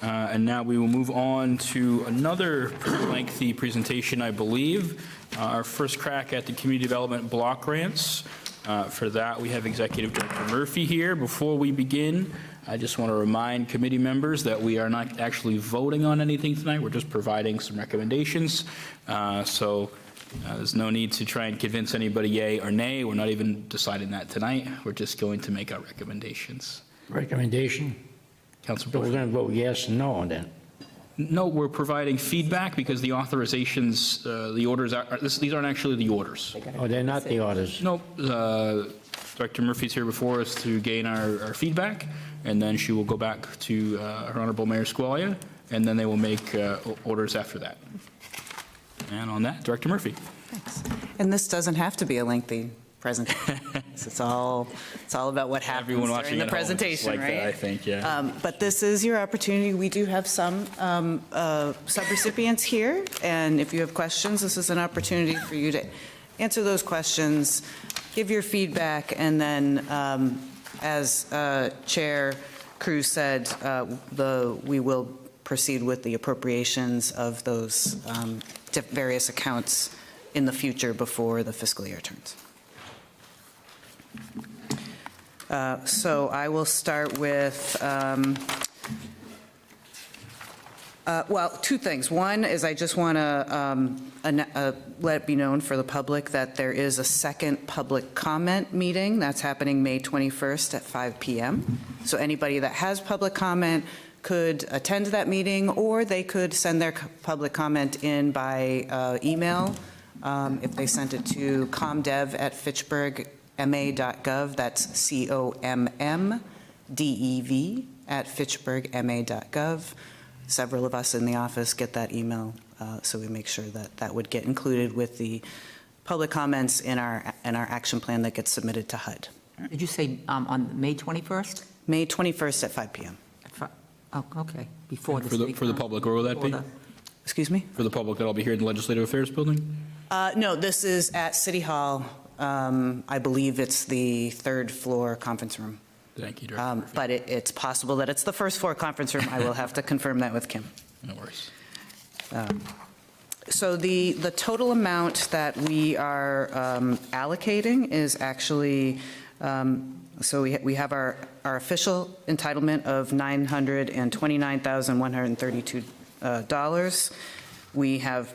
And now we will move on to another pretty lengthy presentation, I believe. Our first crack at the community development block grants. For that, we have Executive Director Murphy here. Before we begin, I just want to remind committee members that we are not actually voting on anything tonight. We're just providing some recommendations. There's no need to try and convince anybody yay or nay. We're not even deciding that tonight. We're just going to make our recommendations. Recommendation? Councilor So we're Murphy. going to vote yes and no on that. No, we're providing feedback because the authorizations, the orders, these aren't actually the orders. Oh, they're not the orders. No, Director Murphy's here before us to gain our feedback, and then she will go back to her Honorable Mayor Squalia, and then they will make orders after that. And on that, Director Murphy. Thanks. And this doesn't have to be a lengthy presentation. It's all about what happens Everyone watching during the at home is presentation, like right? that, I think, yeah. But this is your opportunity. We do have some subrecipients here, and if you have questions, this is an opportunity for you to answer those questions, give your feedback, and then, as Chair Cruz said, we will proceed with the appropriations of those various accounts in the future before the fiscal year turns. So I will start with, well, two things. One is I just want to let it be known for the public that there is a second public comment meeting that's happening May 21st at 5 p.m. So anybody that has public comment could attend that meeting, or they could send their public comment in by email if they sent it to comdev@fitchburgma.gov. That's COMMDEV @fitchburgma.gov. Several of us in the office get that email, so we make sure that that would get included with the public comments in our action plan that gets submitted to HUD. Did you say on May 21st? May 21st at 5 p.m. Oh, okay, before the For the public, where will that be? Excuse me? For the public, that'll be here in the Legislative Affairs Building? No, this is at City Hall. I believe it's the third floor conference room. Thank you, Director Murphy. But it's possible that it's the first floor conference room. I will have to confirm that with Kim. No worries. So the total amount that we are allocating is actually, so we have our official entitlement of $929,132. We have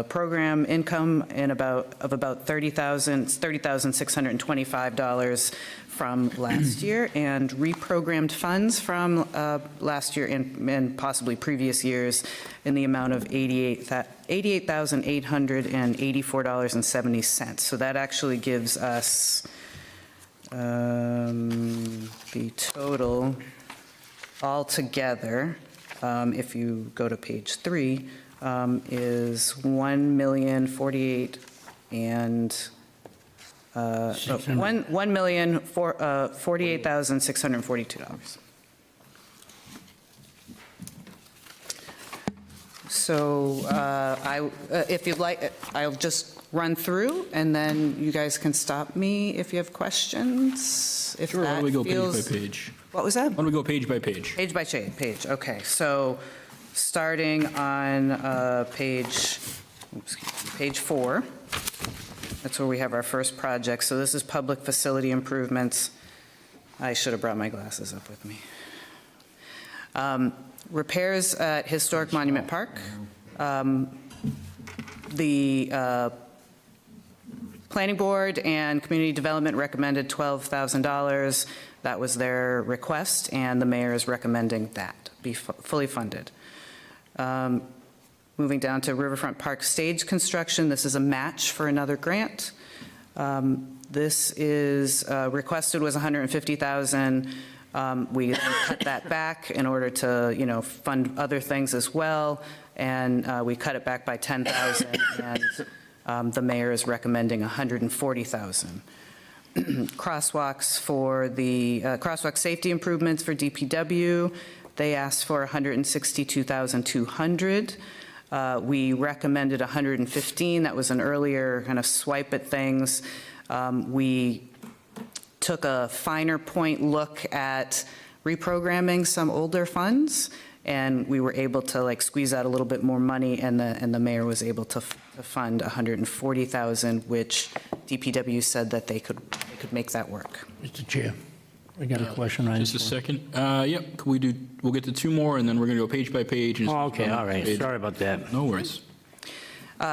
program income of about $30,625 from last year, and reprogrammed funds from last year and possibly previous years in the amount of $88,884.70. So that actually gives us the total altogether, if you go to page 3, is $1,048,642. So if you'd like, I'll just run through, and then you guys can stop me if you have questions. If Sure, why don't we go feels, page by page? What was that? Why don't we go page by page? Page by page, okay. So starting on page 4, that's where we have our first project. So this is public facility improvements. I should have brought my glasses up with me. Repairs at Historic Monument Park. The Planning Board and Community Development recommended $12,000. That was their request, and the mayor is recommending that be fully funded. Moving down to Riverfront Park stage construction, this is a match for another grant. This is requested was $150,000. We then cut that back in order to, fund other things as well, and we cut it back by $10,000, and the mayor is recommending $140,000. Crosswalks for the crosswalk safety improvements for DPW, they asked for $162,200. We recommended $115,000. That was an earlier kind of swipe at things. We took a finer point look at reprogramming some older funds and we were able to like squeeze out a little bit more money, and the mayor was able to fund $140,000, which DPW said that they could make that work. Mr. Chair, I got a question on Just a this one. second. Yep, we'll get to two more, and then we're going to go page by page. and- Oh, okay, all right, sorry about that. No worries.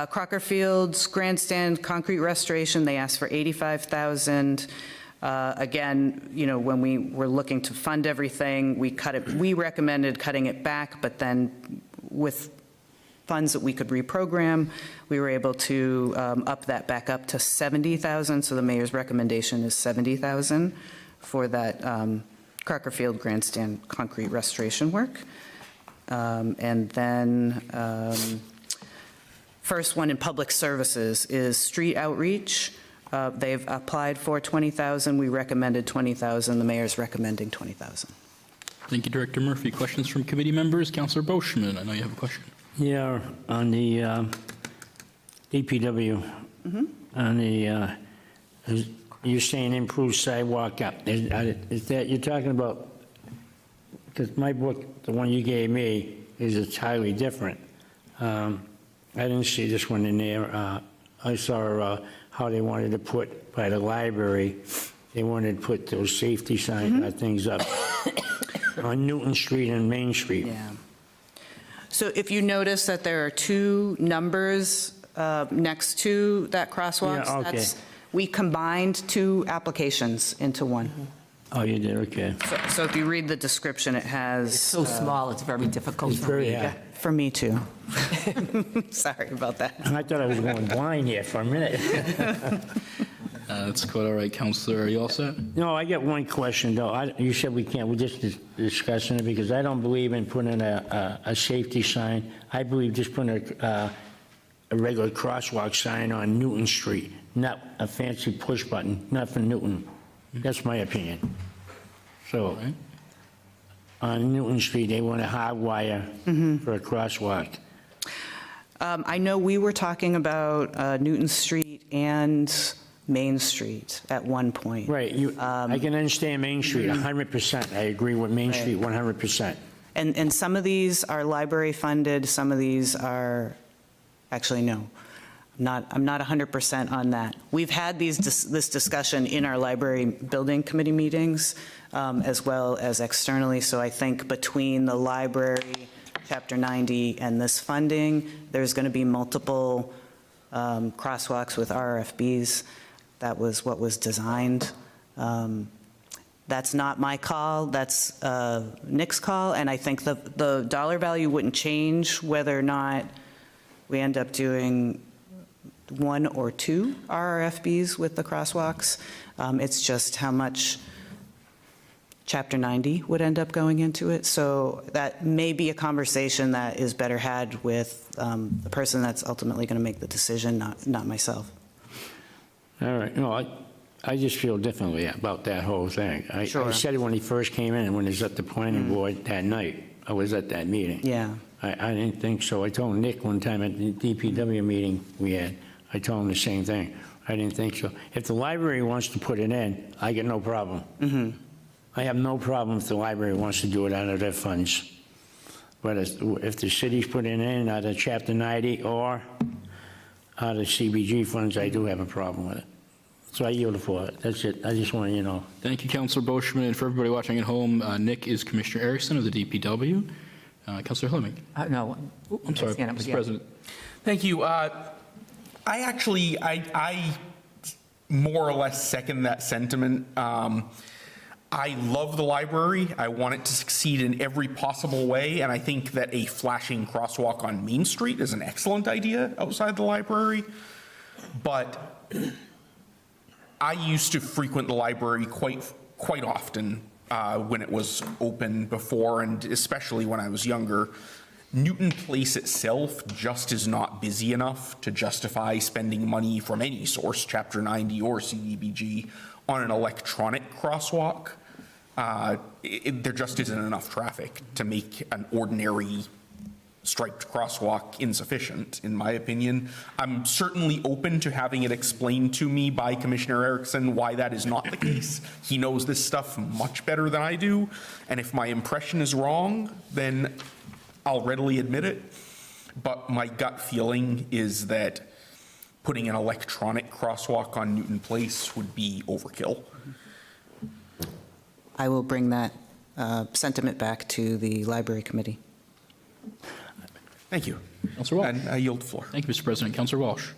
Crocker Fields Grandstand concrete restoration, they asked for $85,000. Again, you know, when we were looking to fund everything, we recommended cutting it back, but then with funds that we could reprogram, we were able to up that back up to $70,000. So the mayor's recommendation is $70,000 for that Crocker Field Grandstand concrete restoration work. And then first one in public services is street outreach. They've applied for $20,000. We recommended $20,000. The mayor's recommending $20,000. Thank you, Director Murphy. Questions from committee members? Councilor Boschman, I know you have a question. Yeah, on the DPW, on the, you're saying improved sidewalk up. Is that, you're talking about, because my book, the one you gave me, is entirely different. I didn't see this one in there. I saw how they wanted to put, by the library, they wanted to put those safety sign things up on Newton Street and Main Street. Yeah. So if you notice that there are two numbers next to that crosswalk, Yeah, okay. we combined two applications into one. Oh, you did, okay. So if you read the description, it has. It's so small, it's very difficult It's to very, read. yeah. For me, too. Sorry about that. I thought I was going blind here for a minute. That's quite all right, Councilor. Are you all set? No, I got one question, though. You said we can't, we're just discussing it, because I don't believe in putting a safety sign. I believe just putting a regular crosswalk sign on Newton Street, not a fancy push button, not for Newton. That's my opinion. So, Right. on Newton Street, they want a hard wire for a crosswalk. I know we were talking about Newton Street and Main Street at one point. Right, I can understand Main Street 100%. I agree with Main Right. Street 100%. And some of these are library funded, some of these are, actually, no. I'm not 100% on that. We've had this discussion in our library building committee meetings, as well as externally. So I think between the library, Chapter 90, and this funding, there's going to be multiple crosswalks with RFBs. That was what was designed. That's not my call, that's Nick's call, and I think the dollar value wouldn't change whether or not we end up doing one or two RFBs with the crosswalks. It's just how much Chapter 90 would end up going into it. So that may be a conversation that is better had with the person that's ultimately going to make the decision, not myself. All right, no, I just feel differently about that whole thing. I Sure. said it when he first came in, when he was at the planning board that night. I was at that meeting. Yeah. I didn't think so. I told Nick one time at the DPW meeting we had, I told him the same thing. I didn't think so. If the library wants to put it in, I get no problem. I have no problem if the library wants to do it out of their funds. But if the city's putting it in out of Chapter 90 or out of CBG funds, I do have a problem with it. So I yield for it. That's it. I just want you to know. Thank you, Councilor Boschman. And for everybody watching at home, Nick is Commissioner Erickson of the DPW. Councilor Fleming. No. I'm sorry, Stand up, Mr. yeah. President. Thank you. I more or less second that sentiment. I love the library. I want it to succeed in every possible way, and I think that a flashing crosswalk on Main Street is an excellent idea outside the library. But I used to frequent the library quite often when it was open before, and especially when I was younger. Newton Place itself just is not busy enough to justify spending money from any source, Chapter 90 or CDBG, on an electronic crosswalk. There just isn't enough traffic to make an ordinary striped crosswalk insufficient, in my opinion. I'm certainly open to having it explained to me by Commissioner Erickson why that is not the case. He knows this stuff much better than I do, and if my impression is wrong, then I'll readily admit it, but my gut feeling is that putting an electronic crosswalk on Newton Place would be overkill. I will bring that sentiment back to the library committee. Thank you. Councilor Walsh. And I yield the floor. Thank you, Mr. President. Councilor Walsh.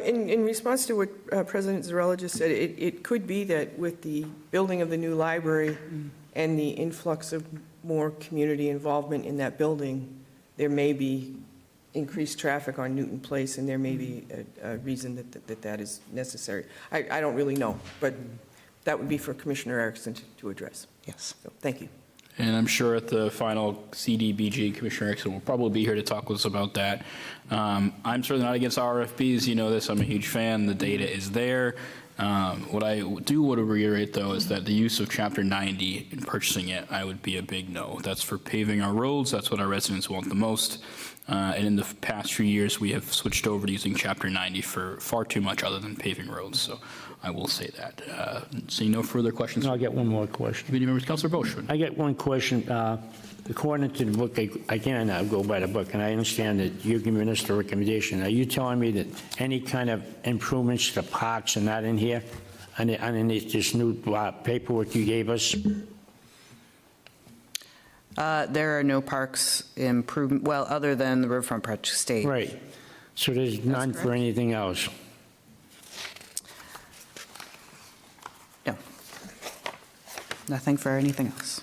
In response to what President Zarella just said, it could be that with the building of the new library and the influx of more community involvement in that building, there may be increased traffic on Newton Place, and there may be a reason that is necessary. I don't really know, but that would be for Commissioner Erickson to address. Yes. So, thank you. And I'm sure at the final CDBG, Commissioner Erickson will probably be here to talk with us about that. I'm certainly not against RFPs. You know this. I'm a huge fan. The data is there. What I do want to reiterate, though, is that the use of Chapter 90 in purchasing it, I would be a big no. That's for paving our roads. That's what our residents want the most. And in the past few years, we have switched over to using Chapter 90 for far too much other than paving roads. So I will say that. Seeing no further questions. I'll get one more question. Committee members, Councilor Boschman. I get one question. According to the book, again, I'll go by the book, and I understand that you're giving us the recommendation. Are you telling me that any kind of improvements to the parks are not in here, underneath this new paperwork you gave us? There are no parks improvement, well, other than the Riverfront Park Stage. Right. So there's none for correct. anything else? No. Nothing for anything else.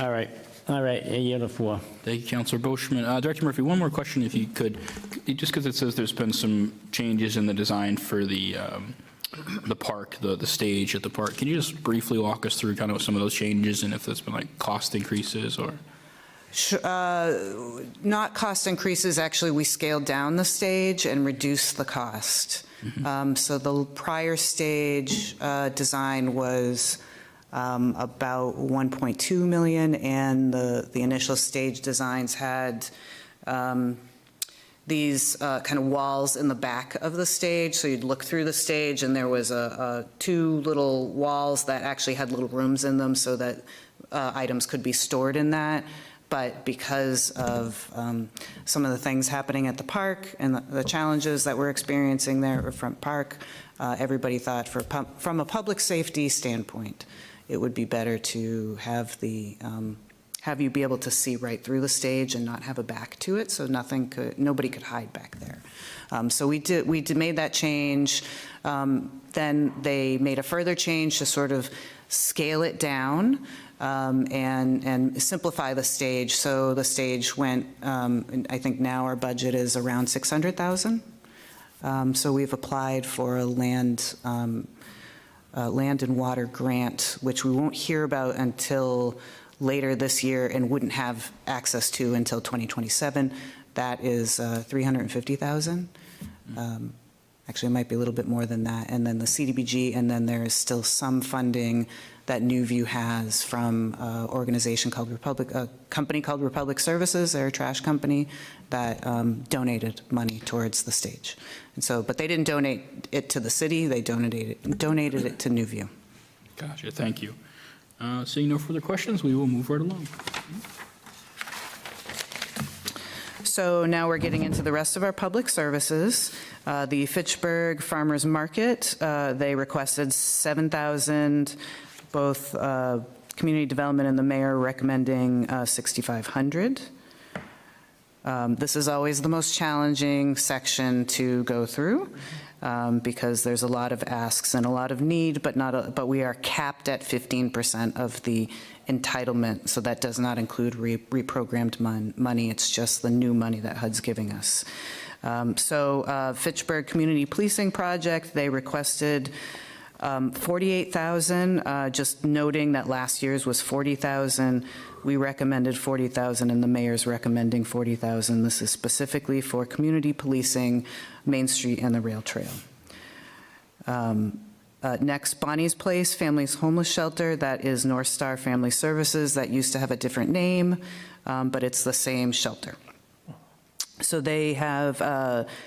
All right. All right, you're the floor. Thank you, Councilor Boschman. Director Murphy, one more question, if you could. Just because it says there's been some changes in the design for the park, the stage at the park. Can you just briefly walk us through kind of some of those changes and if there's been like cost increases or? Not cost increases, actually, we scaled down the stage and reduced the cost. So the prior stage design was about 1.2 million, and the initial stage designs had these kind of walls in the back of the stage. So you'd look through the stage, and there was two little walls that actually had little rooms in them so that items could be stored in that. But because of some of the things happening at the park and the challenges that we're experiencing there at Riverfront Park, everybody thought from a public safety standpoint, it would be better to have have you be able to see right through the stage and not have a back to it, so nobody could hide back there. So we made that change. Then they made a further change to sort of scale it down and simplify the stage. So the stage went, I think now our budget is around $600,000. So we've applied for a land and water grant, which we won't hear about until later this year and wouldn't have access to until 2027. That is $350,000. Actually, it might be a little bit more than that. And then the CDBG, and then there is still some funding that Newview has from an organization called a company called Republic Services. They're a trash company that donated money towards the stage. And so, but they didn't donate it to the city. They donated it to Newview. Gotcha, thank you. Seeing no further questions, we will move right along. So now we're getting into the rest of our public services. The Fitchburg Farmers Market, they requested $7,000, both community development and the mayor recommending $6,500. This is always the most challenging section to go through because there's a lot of asks and a lot of need, but we are capped at 15% of the entitlement, so that does not include reprogrammed money. It's just the new money that HUD's giving us. So Fitchburg Community Policing Project, they requested $48,000, just noting that last year's was $40,000. We recommended $40,000 and the mayor's recommending $40,000. This is specifically for community policing, Main Street and the rail trail. Next, Bonnie's Place, Families Homeless Shelter, that is North Star Family Services. That used to have a different name, but it's the same shelter. So they have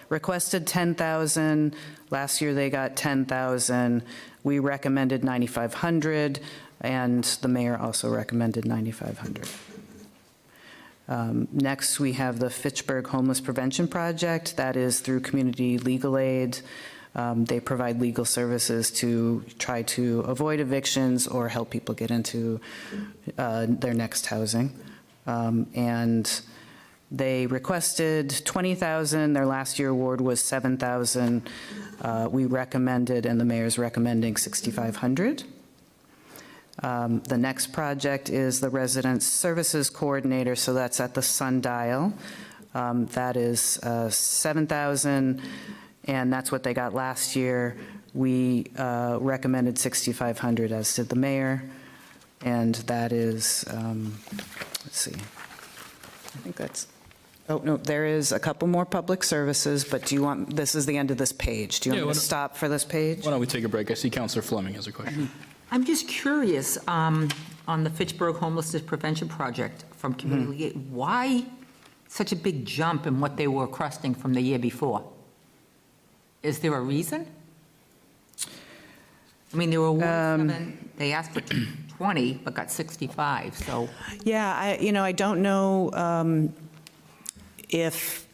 requested $10,000. Last year they got $10,000. We recommended $9,500, and the mayor also recommended $9,500. Next, we have the Fitchburg Homeless Prevention Project. That is through Community Legal Aid. They provide legal services to try to avoid evictions or help people get into their next housing. And they requested $20,000. Their last year award was $7,000. We recommended, and the mayor's recommending $6,500. The next project is the Resident Services Coordinator, so that's at the Sundial. That is $7,000, and that's what they got last year. We recommended $6,500, as did the mayor, and that is, let's see, I think that's, oh, no, there is a couple more public services, but do you want, this is the end of this page. Do you Yeah, want me to why don't- stop for this page? Why don't we take a break? I see Counselor Fleming has a question. I'm just curious, on the Fitchburg Homelessness Prevention Project from Community Aid, why such a big jump in what they were requesting from the year before? Is there a reason? I mean, they were awarded 7, they asked for 20, but got 65, so. Yeah, I don't know if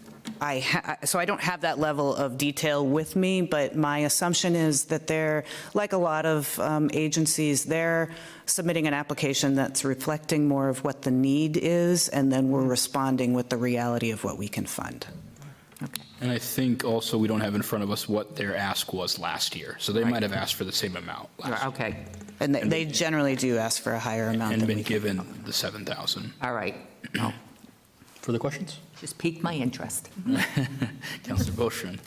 so I don't have that level of detail with me, but my assumption is that they're, like a lot of agencies, they're submitting an application that's reflecting more of what the need is, and then we're responding with the reality of what we can fund. And I think also we don't have in front of us what their ask was last year. So they might have asked for the same amount last year Okay, And they generally do ask for a higher amount and than been we can. given the 7,000. all right. Oh, Further questions? just piqued my interest. Counselor Bostrand.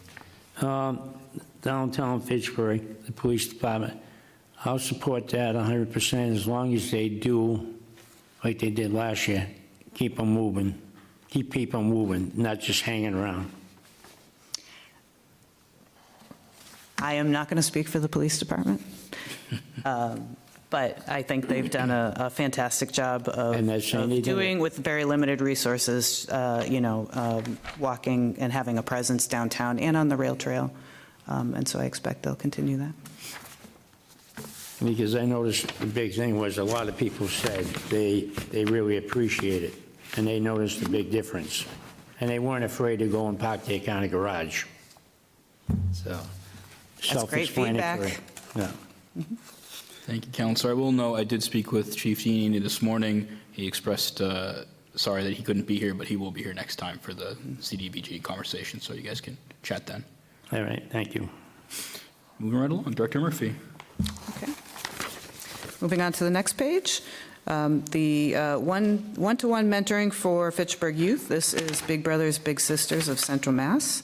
Downtown Fitchburg, the police department, I'll support that 100% as long as they do like they did last year, keep them moving, keep people moving, not just hanging around. I am not going to speak for the police department, but I think they've done a fantastic job And that's of anything- doing with very limited resources, walking and having a presence downtown and on the rail trail. And so I expect they'll continue that. Because I noticed the big thing was a lot of people said they really appreciate it, and they noticed the big difference. And they weren't afraid to go and park their car in a garage. So, That's great feedback. self-explanatory. Yeah. Thank you, Counselor. I will note, I did speak with Chief Giannini this morning. He expressed sorry that he couldn't be here, but he will be here next time for the CDBG conversation, so you guys can chat then. All right, thank you. Moving right along, Director Murphy. Okay. Moving on to the next page, the one-to-one mentoring for Fitchburg youth. This is Big Brothers Big Sisters of Central Mass.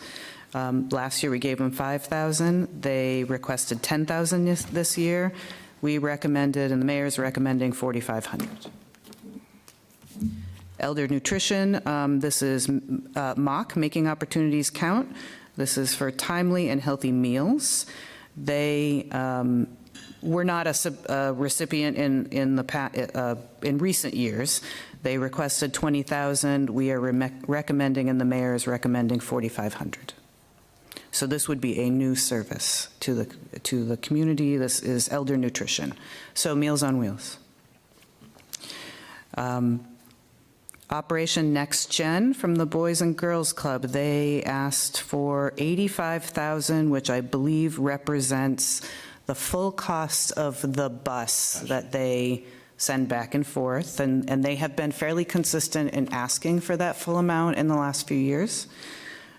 Last year, we gave them $5,000. They requested $10,000 this year. We recommended, and the mayor's recommending, $4,500. Elder nutrition, this is MOC, Making Opportunities Count. This is for timely and healthy meals. They were not a recipient in recent years. They requested $20,000. We are recommending, and the mayor is recommending $4,500. So this would be a new service to the community. This is elder nutrition. So Meals on Wheels. Operation Next Gen from the Boys and Girls Club. They asked for $85,000, which I believe represents the full cost of the bus that they send back and forth. And they have been fairly consistent in asking for that full amount in the last few years.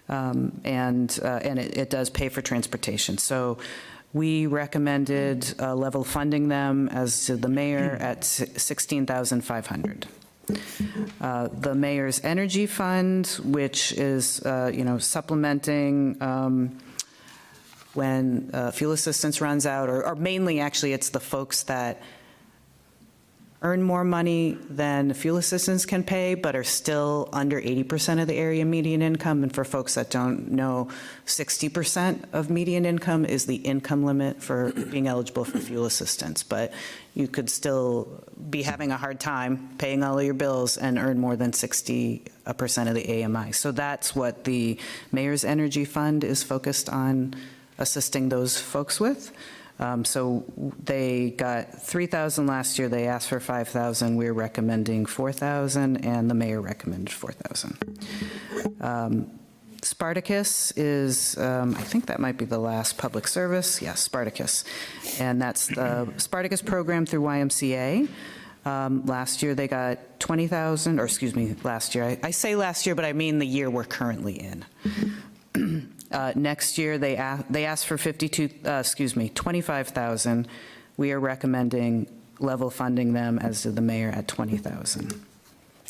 And it does pay for transportation. So we recommended level funding them, as did the mayor, at $16,500. The mayor's energy fund, which is supplementing when fuel assistance runs out, or mainly actually it's the folks that earn more money than fuel assistance can pay, but are still under 80% of the area median income. And for folks that don't know, 60% of median income is the income limit for being eligible for fuel assistance. But you could still be having a hard time paying all of your bills and earn more than 60% of the AMI. So that's what the Mayor's Energy Fund is focused on assisting those folks with. So they got $3,000 last year, they asked for $5,000, we're recommending $4,000, and the mayor recommended $4,000. Spartacus is, I think that might be the last public service, yes, Spartacus. And that's the Spartacus program through YMCA. Last year, they got $20,000, or excuse me, last year. I say last year, but I mean the year we're currently in. Next year, they asked for $25,000. We are recommending level funding them, as did the mayor, at $20,000.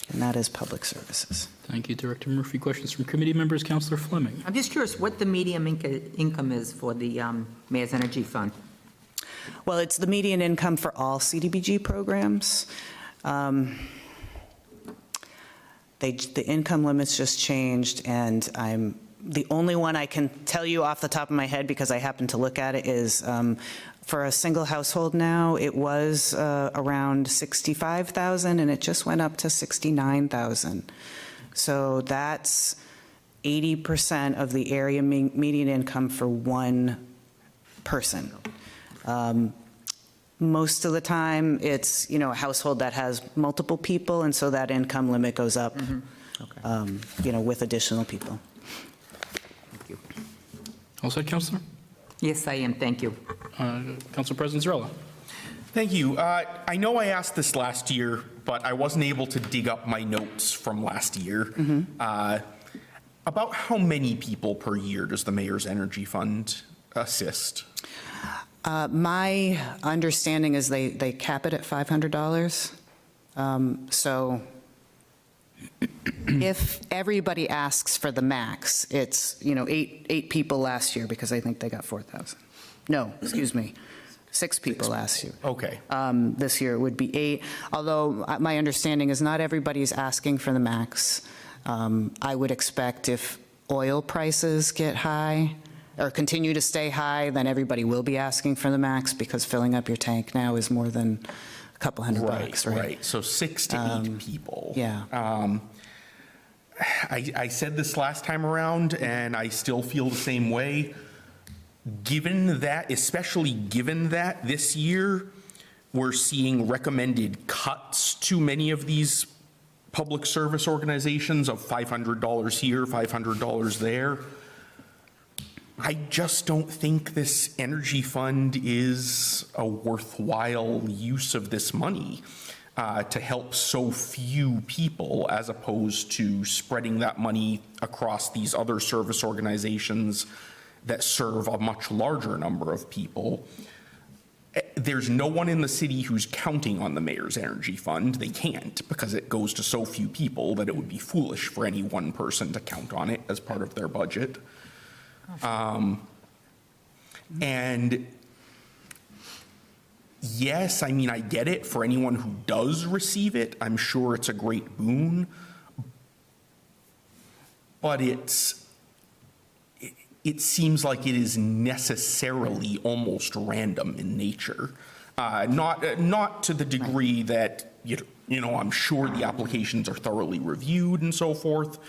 And that is public services. Thank you, Director Murphy. Questions from committee members? Councillor Fleming. I'm just curious what the median income is for the Mayor's Energy Fund. Well, it's the median income for all CDBG programs. The income limits just changed, and the only one I can tell you off the top of my head, because I happened to look at it, is for a single household now, it was around $65,000, and it just went up to $69,000. So that's 80% of the area median income for one person. Most of the time, it's, a household that has multiple people, and so that income limit goes up, with additional people. Thank you. All set, Councillor? Yes, I am, thank you. Council President Zarella. Thank you. I know I asked this last year, but I wasn't able to dig up my notes from last year. About how many people per year does the Mayor's Energy Fund assist? My understanding is they cap it at $500. So if everybody asks for the max, it's, eight people last year, because I think they got 4,000. No, excuse me, 6 people last year. Okay. This year it would be 8, although my understanding is not everybody's asking for the max. I would expect if oil prices get high or continue to stay high, then everybody will be asking for the max, because filling up your tank now is more than a couple $100, right? Right. So 6 to 8 people. Yeah. I said this last time around, and I still feel the same way. Given that, especially given that this year, we're seeing recommended cuts to many of these public service organizations of $500 here, $500 there. I just don't think this energy fund is a worthwhile use of this money to help so few people, as opposed to spreading that money across these other service organizations that serve a much larger number of people. There's no one in the city who's counting on the Mayor's Energy Fund. They can't, because it goes to so few people that it would be foolish for any one person to count on it as part of their budget. And yes, I mean, I get it. For anyone who does receive it, I'm sure it's a great boon. But it seems like it is necessarily almost random in nature. Not to the degree that, I'm sure the applications are thoroughly reviewed and so forth,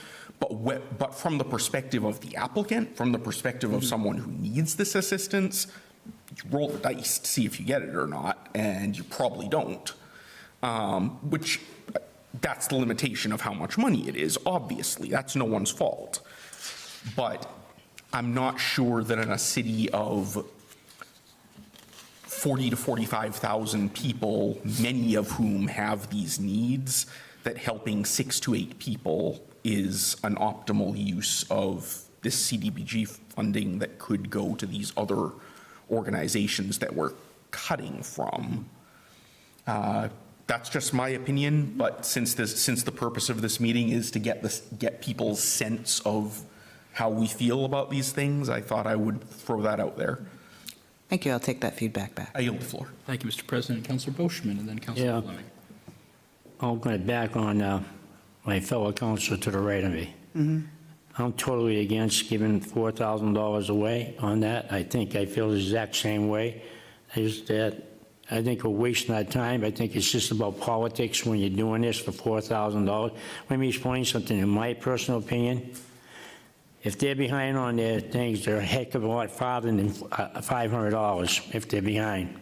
but from the perspective of the applicant, from the perspective of someone who needs this assistance, you roll the dice to see if you get it or not, and you probably don't. Which, that's the limitation of how much money it is, obviously. That's no one's fault. But I'm not sure that in a city of 40 to 45,000 people, many of whom have these needs, that helping 6 to 8 people is an optimal use of this CDBG funding that could go to these other organizations that we're cutting from. That's just my opinion, but since the purpose of this meeting is to get people's sense of how we feel about these things, I thought I would throw that out there. Thank you, I'll take that feedback back. I yield the floor. Thank you, Mr. President. Councillor Boschman, and then Councillor Yeah. Fleming. I'll go back on my fellow councilor to the right of me. I'm totally against giving $4,000 away on that. I feel the exact same way. I think we're wasting our time. I think it's just about politics when you're doing this for $4,000. Let me explain something. In my personal opinion, if they're behind on their things, they're a heck of a lot farther than $500 if they're behind.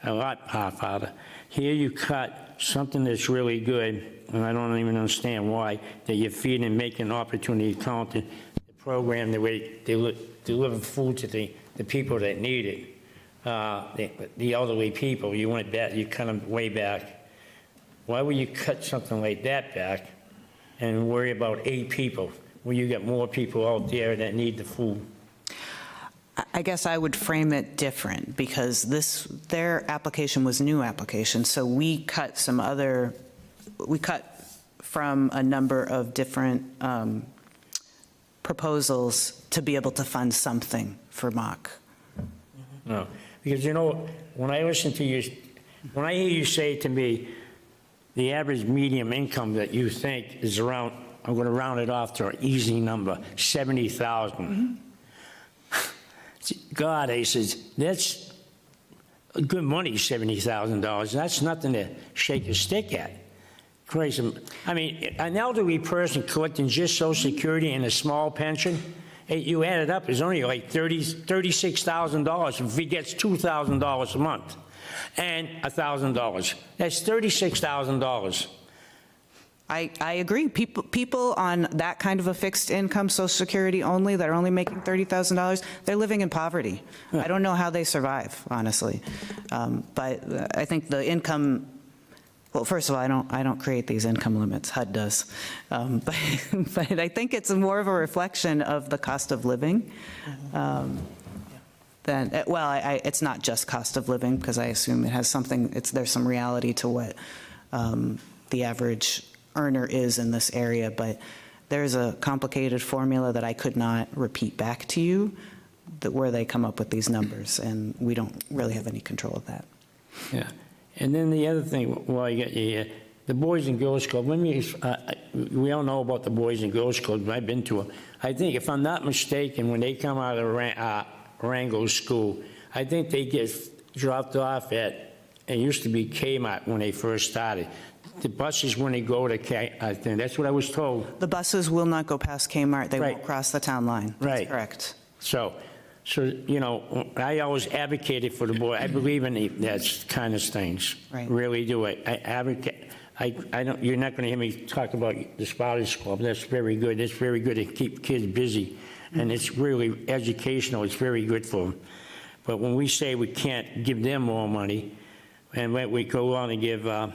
A lot farther. Here you cut something that's really good, and I don't even understand why, that you're feeding and making opportunity counting the program the way they deliver food to the people that need it. The elderly people, you went back, you cut them way back. Why would you cut something like that back and worry about 8 people, when you got more people out there that need the food? I guess I would frame it different, because their application was new application, so we cut from a number of different proposals to be able to fund something for Mock. No, because when I listen to you, when I hear you say to me, the average medium income that you think is around, I'm going to round it off to an easy number, 70,000. God, I says, that's good money, $70,000. That's nothing to shake a stick at. Crazy. I mean, an elderly person collecting just Social Security and a small pension, you add it up, it's only like $36,000 if he gets $2,000 a month and $1,000. That's $36,000. I agree. People on that kind of a fixed income, Social Security only, that are only making $30,000, they're living in poverty. I don't know how they survive, honestly. But I think the income, well, first of all, I don't create these income limits, HUD does. But I think it's more of a reflection of the cost of living. It's not just cost of living, because I assume it has something, there's some reality to what the average earner is in this area, but there's a complicated formula that I could not repeat back to you, where they come up with these numbers, and we don't really have any control of that. Yeah. And then the other thing, while you got you here, the Boys and Girls Club, we all know about the Boys and Girls Club, I've been to them. I think, if I'm not mistaken, when they come out of Rango School, I think they get dropped off at, it used to be Kmart when they first started. The buses, when they go to Kmart, I think, that's what I was told. The buses will not go past Kmart. They Right. won't cross the town line. That's Right. correct. So, I always advocated for the boy. I believe in that kind of things. Right. Really do. I advocate. I don't. You're not going to hear me talk about the Spouses Club. That's very good. It's very good to keep kids busy, and it's really educational. It's very good for them. But when we say we can't give them more money, and when we go on and give the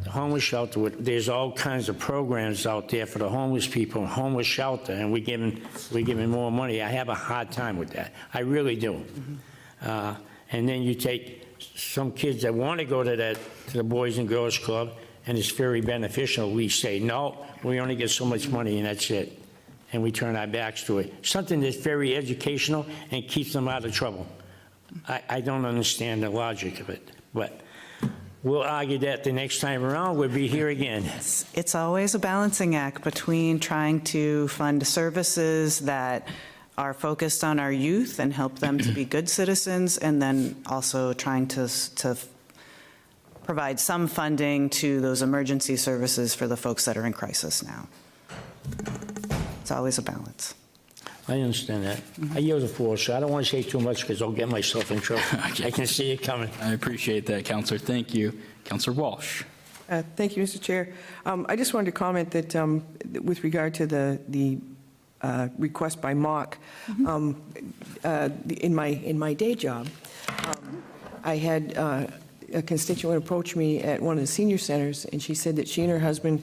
homeless shelter, there's all kinds of programs out there for the homeless people, homeless shelter, and we give them more money. I have a hard time with that. I really do. And then you take some kids that want to go to the Boys and Girls Club, and it's very beneficial. We say, no, we only get so much money, and that's it. And we turn our backs to it. Something that's very educational and keeps them out of trouble. I don't understand the logic of it, but we'll argue that the next time around. We'll be here again. It's always a balancing act between trying to fund services that are focused on our youth and help them to be good citizens, and then also trying to provide some funding to those emergency services for the folks that are in crisis now. It's always a balance. I understand that. I yield the floor, so I don't want to say too much because I'll get myself in trouble. I can see it coming. I appreciate that, Counselor. Thank you. Counselor Walsh. Thank you, Mr. Chair. I just wanted to comment that with regard to the request by Mock, in my day job, I had a constituent approach me at one of the senior centers, and she said that she and her husband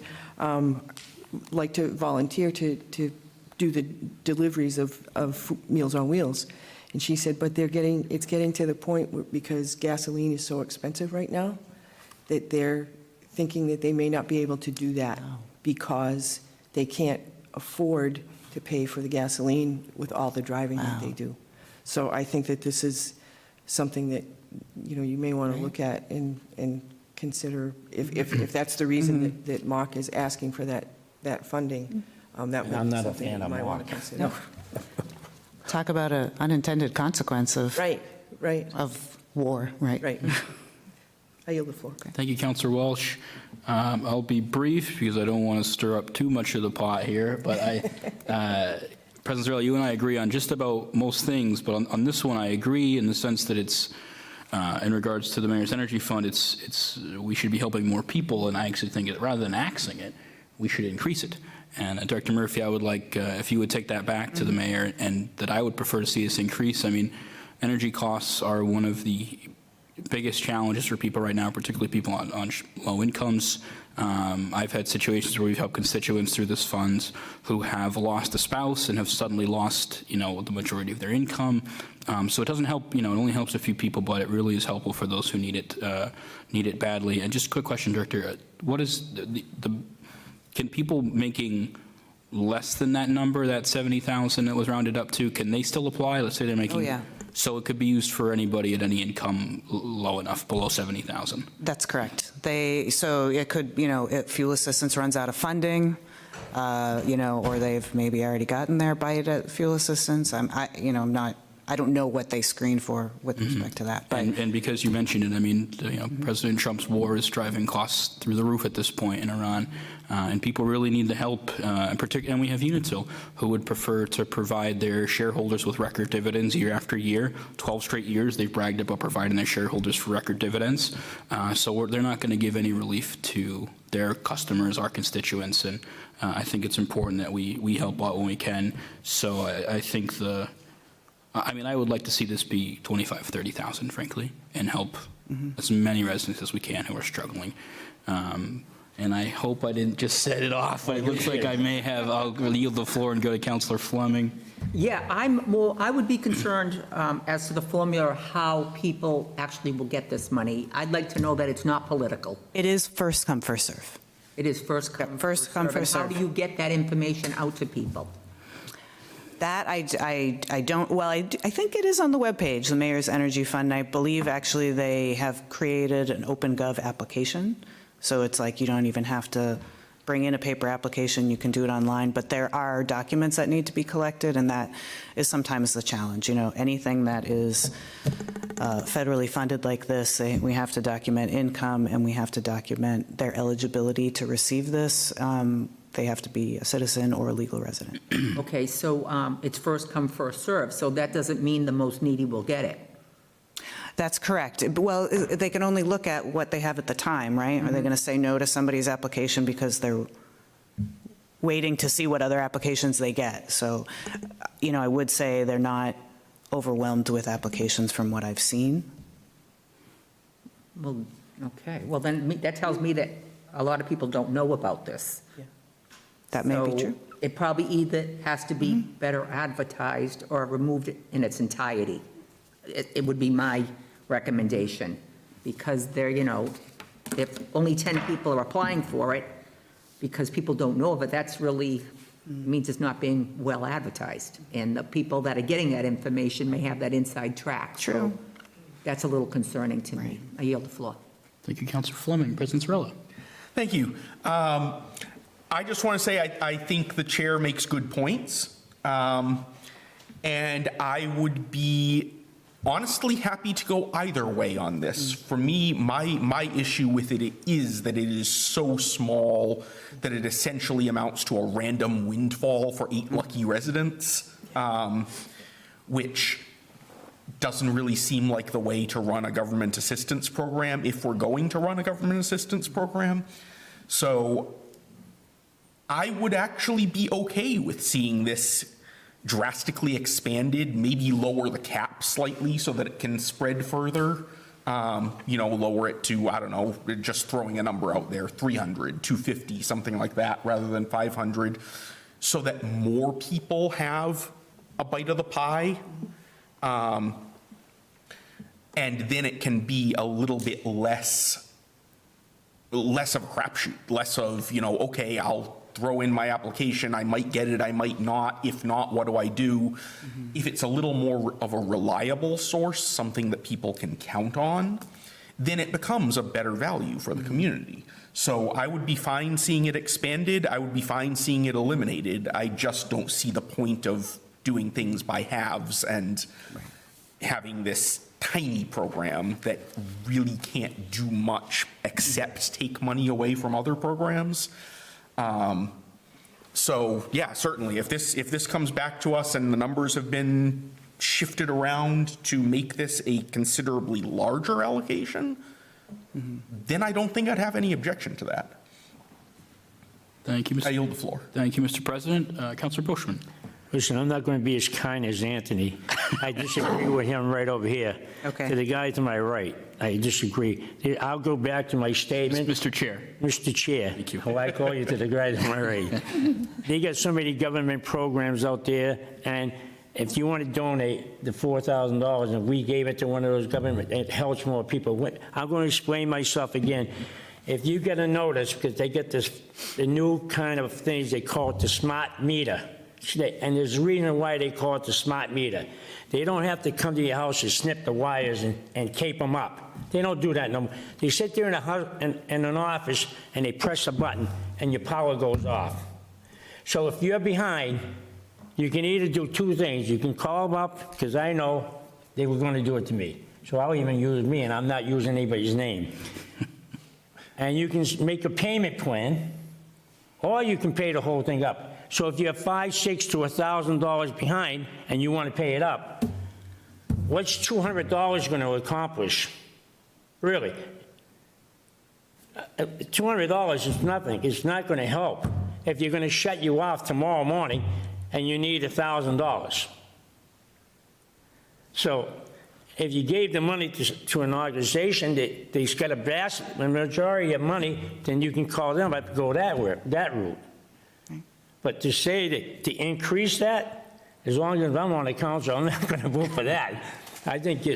like to volunteer to do the deliveries of Meals on Wheels. And she said, but it's getting to the point where, because gasoline is so expensive right now, that they're thinking that they may not be able to do that because they can't afford to pay for the gasoline with all the driving that they do. So I think that this is something that, you may want to look at and consider, if that's the reason that Mock is asking for that funding, that would I'm be not a something fan you of might want Mock. to consider. Talk about an unintended consequence of Right, war, right? right. I yield the floor. Thank you, Counselor Walsh. I'll be brief because I don't want to stir up too much of the pot here, but President Zarella, you and I agree on just about most things, but on this one, I agree in the sense that it's, in regards to the Mayor's Energy Fund, we should be helping more people, and I actually think that rather than axing it, we should increase it. And Director Murphy, I would like, if you would take that back to the mayor, and that I would prefer to see this increase. I mean, energy costs are one of the biggest challenges for people right now, particularly people on low incomes. I've had situations where we've helped constituents through this fund who have lost a spouse and have suddenly lost, the majority of their income. So it doesn't help, it only helps a few people, but it really is helpful for those who need it badly. And just a quick question, Director, what is can people making less than that number, that 70,000 that was rounded up to, can they still apply? Let's say they're making. Oh, yeah. So it could be used for anybody at any income low enough, below 70,000. That's correct. So it could, if fuel assistance runs out of funding, or they've maybe already gotten their bite at fuel assistance. I don't know what they screen for with respect to that. But And because you mentioned it, I mean, President Trump's war is driving costs through the roof at this point in Iran, and people really need the help. And we have Unitil, who would prefer to provide their shareholders with record dividends year after year. 12 straight years, they've bragged about providing their shareholders for record dividends. So they're not going to give any relief to their customers, our constituents, and I think it's important that we help out when we can. So I think I would like to see this be 25, 30,000, frankly, and help as many residents as we can who are struggling. And I hope I didn't just set it off. It looks like I may have. I'll yield the floor and go to Councillor Fleming. Yeah, I would be concerned as to the formula, how people actually will get this money. I'd like to know that it's not political. it is first come, first serve. It is first come, first come, serve. And first how serve. do you get that information out to people? That I don't, well, I think it is on the webpage, the Mayor's Energy Fund. I believe actually they have created an OpenGov application. So it's like you don't even have to bring in a paper application, you can do it online, but there are documents that need to be collected, and that is sometimes the challenge. Anything that is federally funded like this, we have to document income and we have to document their eligibility to receive this. They have to be a citizen or a legal resident. Okay, so it's first come, first serve. So that doesn't mean the most needy will get it. That's correct. Well, they can only look at what they have at the time, right? Are they going to say no to somebody's application because they're waiting to see what other applications they get? So, I would say they're not overwhelmed with applications from what I've seen. Well, okay. Well, then that tells me that a lot of people don't know about this. That may be So true. it probably either has to be better advertised or removed in its entirety. It would be my recommendation, because if only 10 people are applying for it, because people don't know of it, that's really means it's not being well advertised. And the people that are getting that information may have that inside track. True. So that's a little concerning to me. I yield the floor. Thank you, Councillor Fleming. President Zarella. Thank you. I just want to say I think the chair makes good points. And I would be honestly happy to go either way on this. For me, my issue with it is that it is so small that it essentially amounts to a random windfall for 8 lucky residents, which doesn't really seem like the way to run a government assistance program if we're going to run a government assistance program. So I would actually be okay with seeing this drastically expanded, maybe lower the cap slightly so that it can spread further, lower it to, I don't know, just throwing a number out there, 300, 250, something like that, rather than 500, so that more people have a bite of the pie. And then it can be a little bit less of a crapshoot, less of, okay, I'll throw in my application, I might get it, I might not. If not, what do I do? If it's a little more of a reliable source, something that people can count on, then it becomes a better value for the community. So I would be fine seeing it expanded. I would be fine seeing it eliminated. I just don't see the point of doing things by halves and having this tiny program that really can't do much except take money away from other programs. So, yeah, certainly, if this comes back to us and the numbers have been shifted around to make this a considerably larger allocation, then I don't think I'd have any objection to that. Thank you, I Mr. yield the floor. Thank you, Mr. President. Councilor Bushman. Listen, I'm not going to be as kind as Anthony. I disagree with him right over here. Okay. To the guy to my right, I disagree. I'll go back to my statement. Mr. Chair. Mr. Chair. Thank you. Oh, I call you to the guy to my right. They got so many government programs out there, and if you want to donate the $4,000 and we gave it to one of those government, it helps more people. I'm going to explain myself again. If you get a notice, because they get the new kind of things, they call it the smart meter. And there's a reason why they call it the smart meter. They don't have to come to your house and snip the wires and cape them up. They don't do that no more. They sit there in an office and they press a button and your power goes off. So if you're behind, you can either do two things. You can call them up, because I know they were going to do it to me. So I'll even use me, and I'm not using anybody's name. And you can make a payment plan, or you can pay the whole thing up. So if you're $500, $600 to $1,000 behind and you want to pay it up, what's $200 going to accomplish? Really? $200 is nothing. It's not going to help if you're going to shut you off tomorrow morning and you need $1,000. So if you gave the money to an organization that's got a majority of money, then you can call them up and go that route. But to say that, to increase that, as long as I'm on the council, I'm not going to vote for that. I think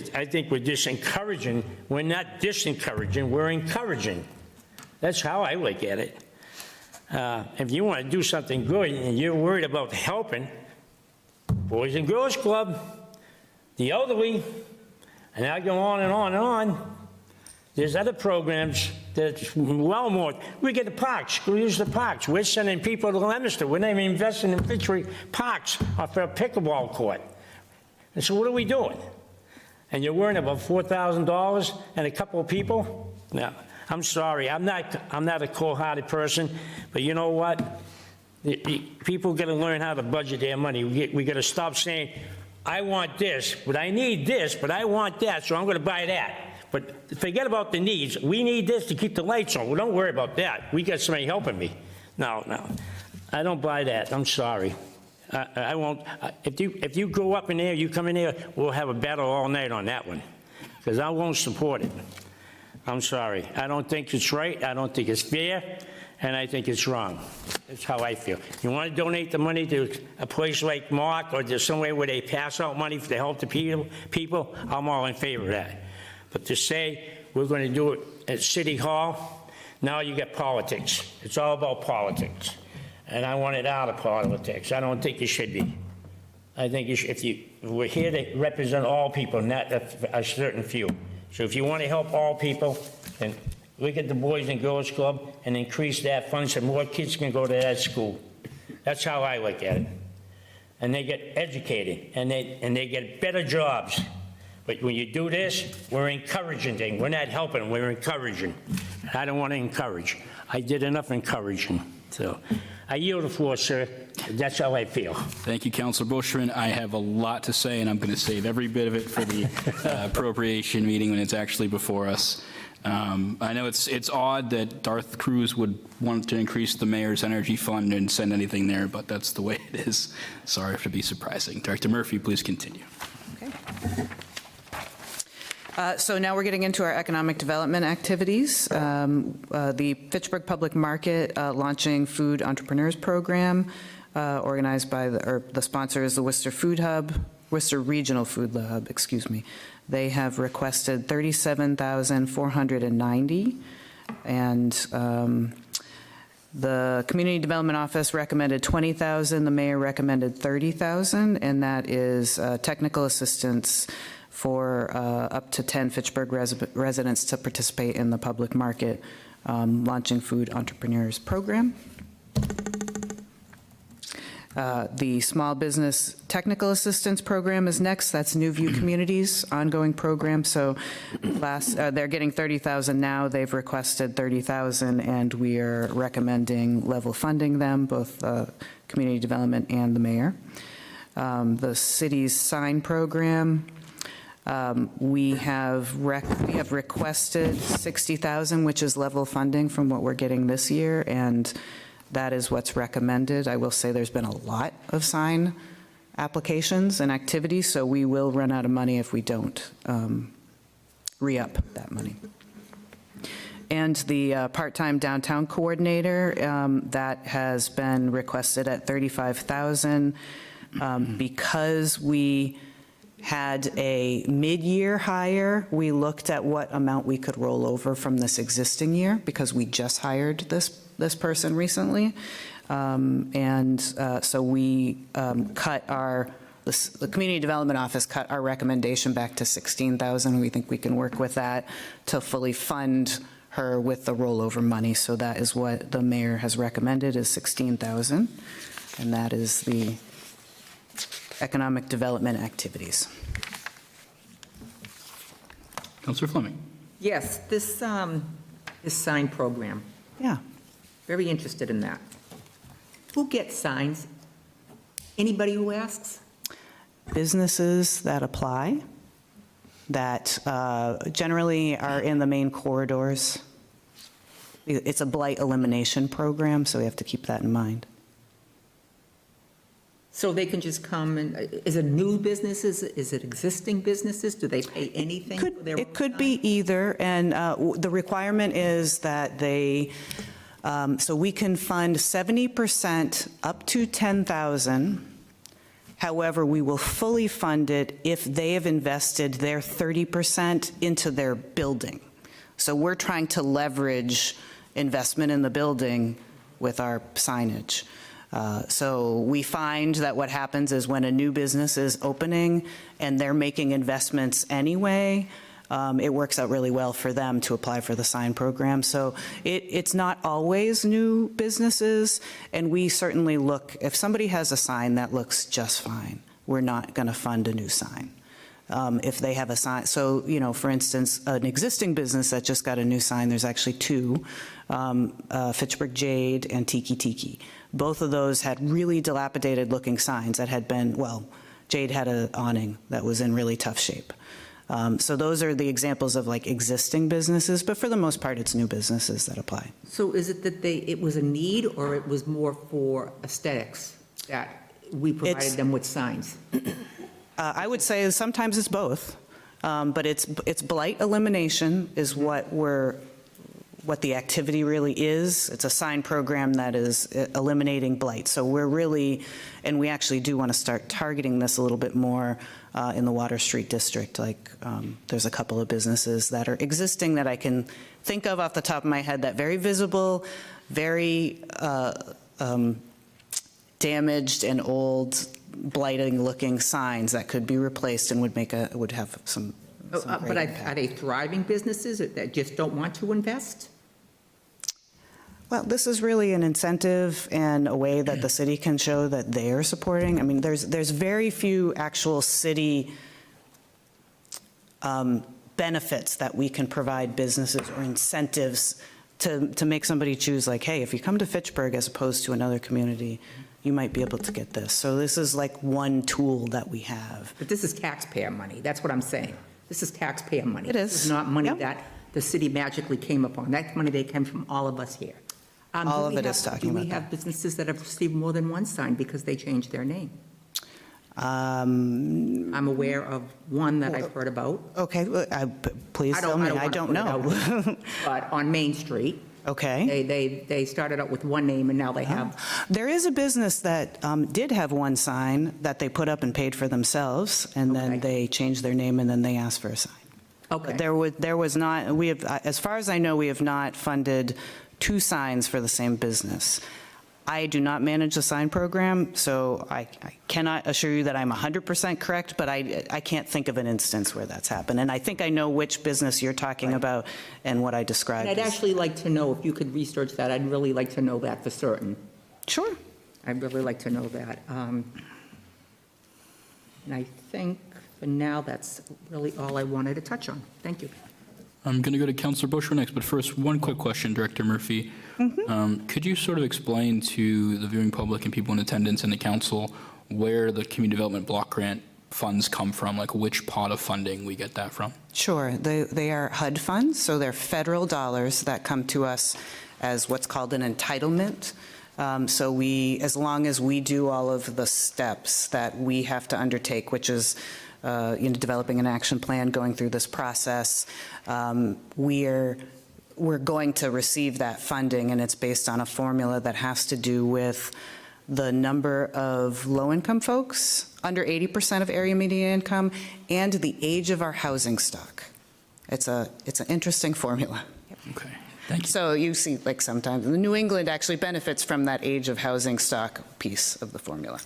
we're just encouraging. We're not disencouraging, we're encouraging. That's how I look at it. If you want to do something good and you're worried about helping, Boys and Girls Club, the elderly, and I go on and on and on. There's other programs that's well more. We get the parks. We use the parks. We're sending people to Leominster. We're not even investing in Fitchburg parks or for a pickleball court. And so what are we doing? And you're worrying about $4,000 and a couple of people? No, I'm sorry. I'm not a cold-hearted person, but you know what? People got to learn how to budget their money. We got to stop saying, I want this, but I need this, but I want that, so I'm going to buy that. But forget about the needs. We need this to keep the lights on. Well, don't worry about that. We got somebody helping me. No. I don't buy that. I'm sorry. I won't. If you go up in there, you come in here, we'll have a battle all night on that one, because I won't support it. I'm sorry. I don't think it's right. I don't think it's fair, and I think it's wrong. That's how I feel. You want to donate the money to a place like Mark or to somewhere where they pass out money to help the people, I'm all in favor of that. But to say we're going to do it at City Hall, now you get politics. It's all about politics. And I want it out of politics. I don't think it should be. I think we're here to represent all people, not a certain few. So if you want to help all people, then look at the Boys and Girls Club and increase that fund so more kids can go to that school. That's how I look at it. And they get educated, and they get better jobs. But when you do this, we're encouraging things. We're not helping, we're encouraging. I don't want to encourage. I did enough encouraging. So I yield the floor, sir. That's how I feel. Thank you, Councilor Bushman. I have a lot to say, and I'm going to save every bit of it for the appropriation meeting when it's actually before us. I know it's odd that Darth Cruz would want to increase the mayor's energy fund and send anything there, but that's the way it is. Sorry to be surprising. Director Murphy, please continue. Okay. So now we're getting into our economic development activities. The Fitchburg Public Market launching Food Entrepreneurs Program, organized by the sponsor is the Worcester Regional Food Hub, excuse me. They have requested $37,490, and the Community Development Office recommended $20,000. The mayor recommended $30,000, and that is technical assistance for up to 10 Fitchburg residents to participate in the public market launching Food Entrepreneurs Program. The Small Business Technical Assistance Program is next. That's New View Communities, ongoing program. So they're getting $30,000 now. They've requested $30,000, and we are recommending level funding them, both community development and the mayor. The city's sign program, we have requested $60,000, which is level funding from what we're getting this year, and that is what's recommended. I will say there's been a lot of sign applications and activities, so we will run out of money if we don't re-up that money. And the part-time downtown coordinator, that has been requested at $35,000 because we had a mid-year hire. We looked at what amount we could roll over from this existing year because we just hired this person recently. So we cut the Community Development Office cut our recommendation back to $16,000. We think we can work with that to fully fund her with the rollover money. So that is what the mayor has recommended, is $16,000. And that is the economic development activities. Councillor Fleming. Yes, this sign program, Yeah. very interested in that. Who gets signs? Anybody who asks? Businesses that apply, that generally are in the main corridors. It's a blight elimination program, so we have to keep that in mind. So they can just come and, is it new businesses? Is it existing businesses? Do they pay anything for their own It could sign? be either, and the requirement is that they, so we can fund 70% up to $10,000. However, we will fully fund it if they have invested their 30% into their building. So we're trying to leverage investment in the building with our signage. So we find that what happens is when a new business is opening and they're making investments anyway, it works out really well for them to apply for the sign program. So it's not always new businesses, and we certainly look, if somebody has a sign that looks just fine, we're not going to fund a new sign. If they have a sign, so, you know, for instance, an existing business that just got a new sign, there's actually two, Fitchburg Jade and Tiki Tiki. Both of those had really dilapidated looking signs that had been, well, Jade had an awning that was in really tough shape. So those are the examples of like existing businesses, but for the most part, it's new businesses that apply. So is it that it was a need, or it was more for aesthetics that we provided them with signs? I would say sometimes it's both, but it's blight elimination is what the activity really is. It's a sign program that is eliminating blight. So we're really, and we actually do want to start targeting this a little bit more in the Water Street district. Like there's a couple of businesses that are existing that I can think of off the top of my head that very visible, very damaged and old, blighting looking signs that could be replaced and would have some But great impact. are they thriving businesses that just don't want to invest? Well, this is really an incentive and a way that the city can show that they're supporting. I mean, there's very few actual city benefits that we can provide businesses or incentives to make somebody choose, like, hey, if you come to Fitchburg as opposed to another community, you might be able to get this. So this is like one tool that we have. But this is taxpayer money, that's what I'm saying. This is taxpayer money. It is. This is not money Yep. that the city magically came upon. That's money that came from all of us here. All of it is talking about Do we have businesses that have received more than one sign because they changed their name? I'm aware of one that I've heard about. Okay, well, please tell me, I don't know. But on Main Street, Okay. they started out with one name and now they have, There is a business that did have one sign that they put up and paid for themselves, and then Okay. they changed their name and then they asked for a sign. okay. There was not, we have, as far as I know, we have not funded two signs for the same business. I do not manage the sign program, so I cannot assure you that I'm 100% correct, but I can't think of an instance where that's happened. And I think I know which business you're talking about and what I described. And I'd as- actually like to know, if you could research that, I'd really like to know that for certain. Sure. I'd really like to know that. And I think for now, that's really all I wanted to touch on. Thank you. I'm going to go to Councilor Bushra next, but first, one quick question, Director Murphy. Could you sort of explain to the viewing public and people in attendance and the council where the community development block grant funds come from, like which pot of funding we get that from? Sure. They are HUD funds, so they're federal dollars that come to us as what's called an entitlement. So we, as long as we do all of the steps that we have to undertake, which is developing an action plan, going through this process, we're going to receive that funding, and it's based on a formula that has to do with the number of low-income folks, under 80% of area median income, and the age of our housing stock. It's an interesting formula. Okay, thank you. So you see, like sometimes New England actually benefits from that age of housing stock piece of the formula.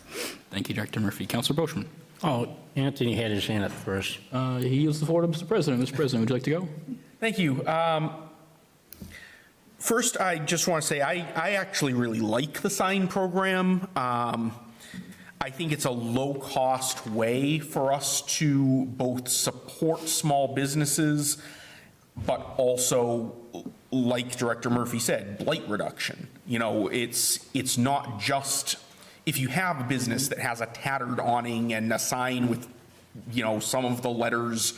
Thank you, Director Murphy. Councilor Boschman. Oh, Anthony had his hand up first. He yields the floor to Mr. President. Mr. President, would you like to go? Thank you. First, I just want to say I actually really like the sign program. I think it's a low-cost way for us to both support small businesses, but also, like Director Murphy said, blight reduction. You know, it's not just, if you have a business that has a tattered awning and a sign with, you know, some of the letters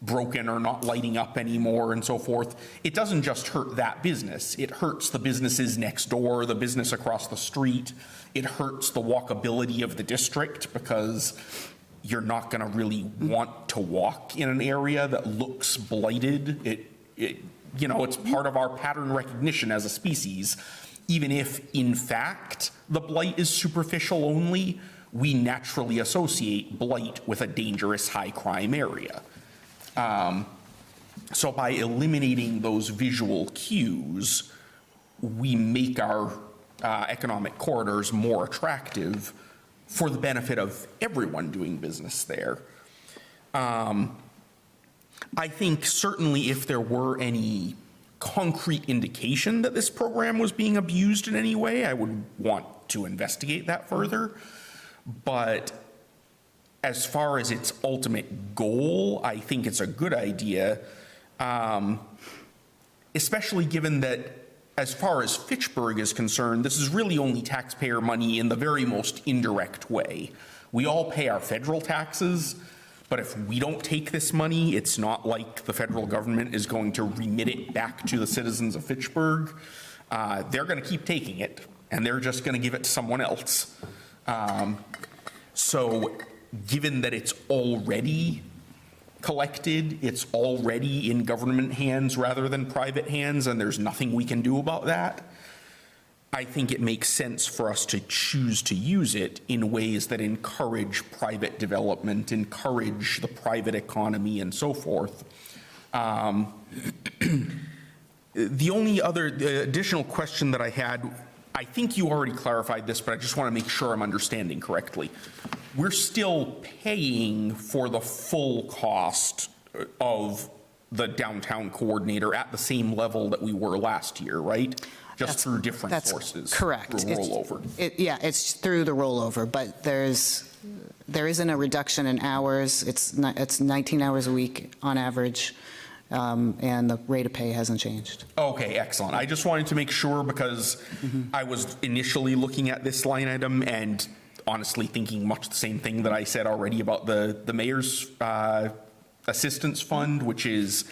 broken or not lighting up anymore and so forth, it doesn't just hurt that business. It hurts the businesses next door, the business across the street. It hurts the walkability of the district because you're not going to really want to walk in an area that looks blighted. You know, it's part of our pattern recognition as a species. Even if, in fact, the blight is superficial only, we naturally associate blight with a dangerous high-crime area. So by eliminating those visual cues, we make our economic corridors more attractive for the benefit of everyone doing business there. I think certainly if there were any concrete indication that this program was being abused in any way, I would want to investigate that further. But as far as its ultimate goal, I think it's a good idea, especially given that as far as Fitchburg is concerned, this is really only taxpayer money in the very most indirect way. We all pay our federal taxes, but if we don't take this money, it's not like the federal government is going to remit it back to the citizens of Fitchburg. They're going to keep taking it, and they're just going to give it to someone else. So given that it's already collected, it's already in government hands rather than private hands, and there's nothing we can do about that, I think it makes sense for us to choose to use it in ways that encourage private development, encourage the private economy, and so forth. The only other additional question that I had, I think you already clarified this, but I just want to make sure I'm understanding correctly. We're still paying for the full cost of the downtown coordinator at the same level that we were last year, right? Just through different sources. Correct. Through rollover. Yeah, it's through the rollover, but there isn't a reduction in hours. It's 19 hours a week on average, and the rate of pay hasn't changed. Okay, excellent. I just wanted to make sure because I was initially looking at this line item and honestly thinking much the same thing that I said already about the mayor's assistance fund, which is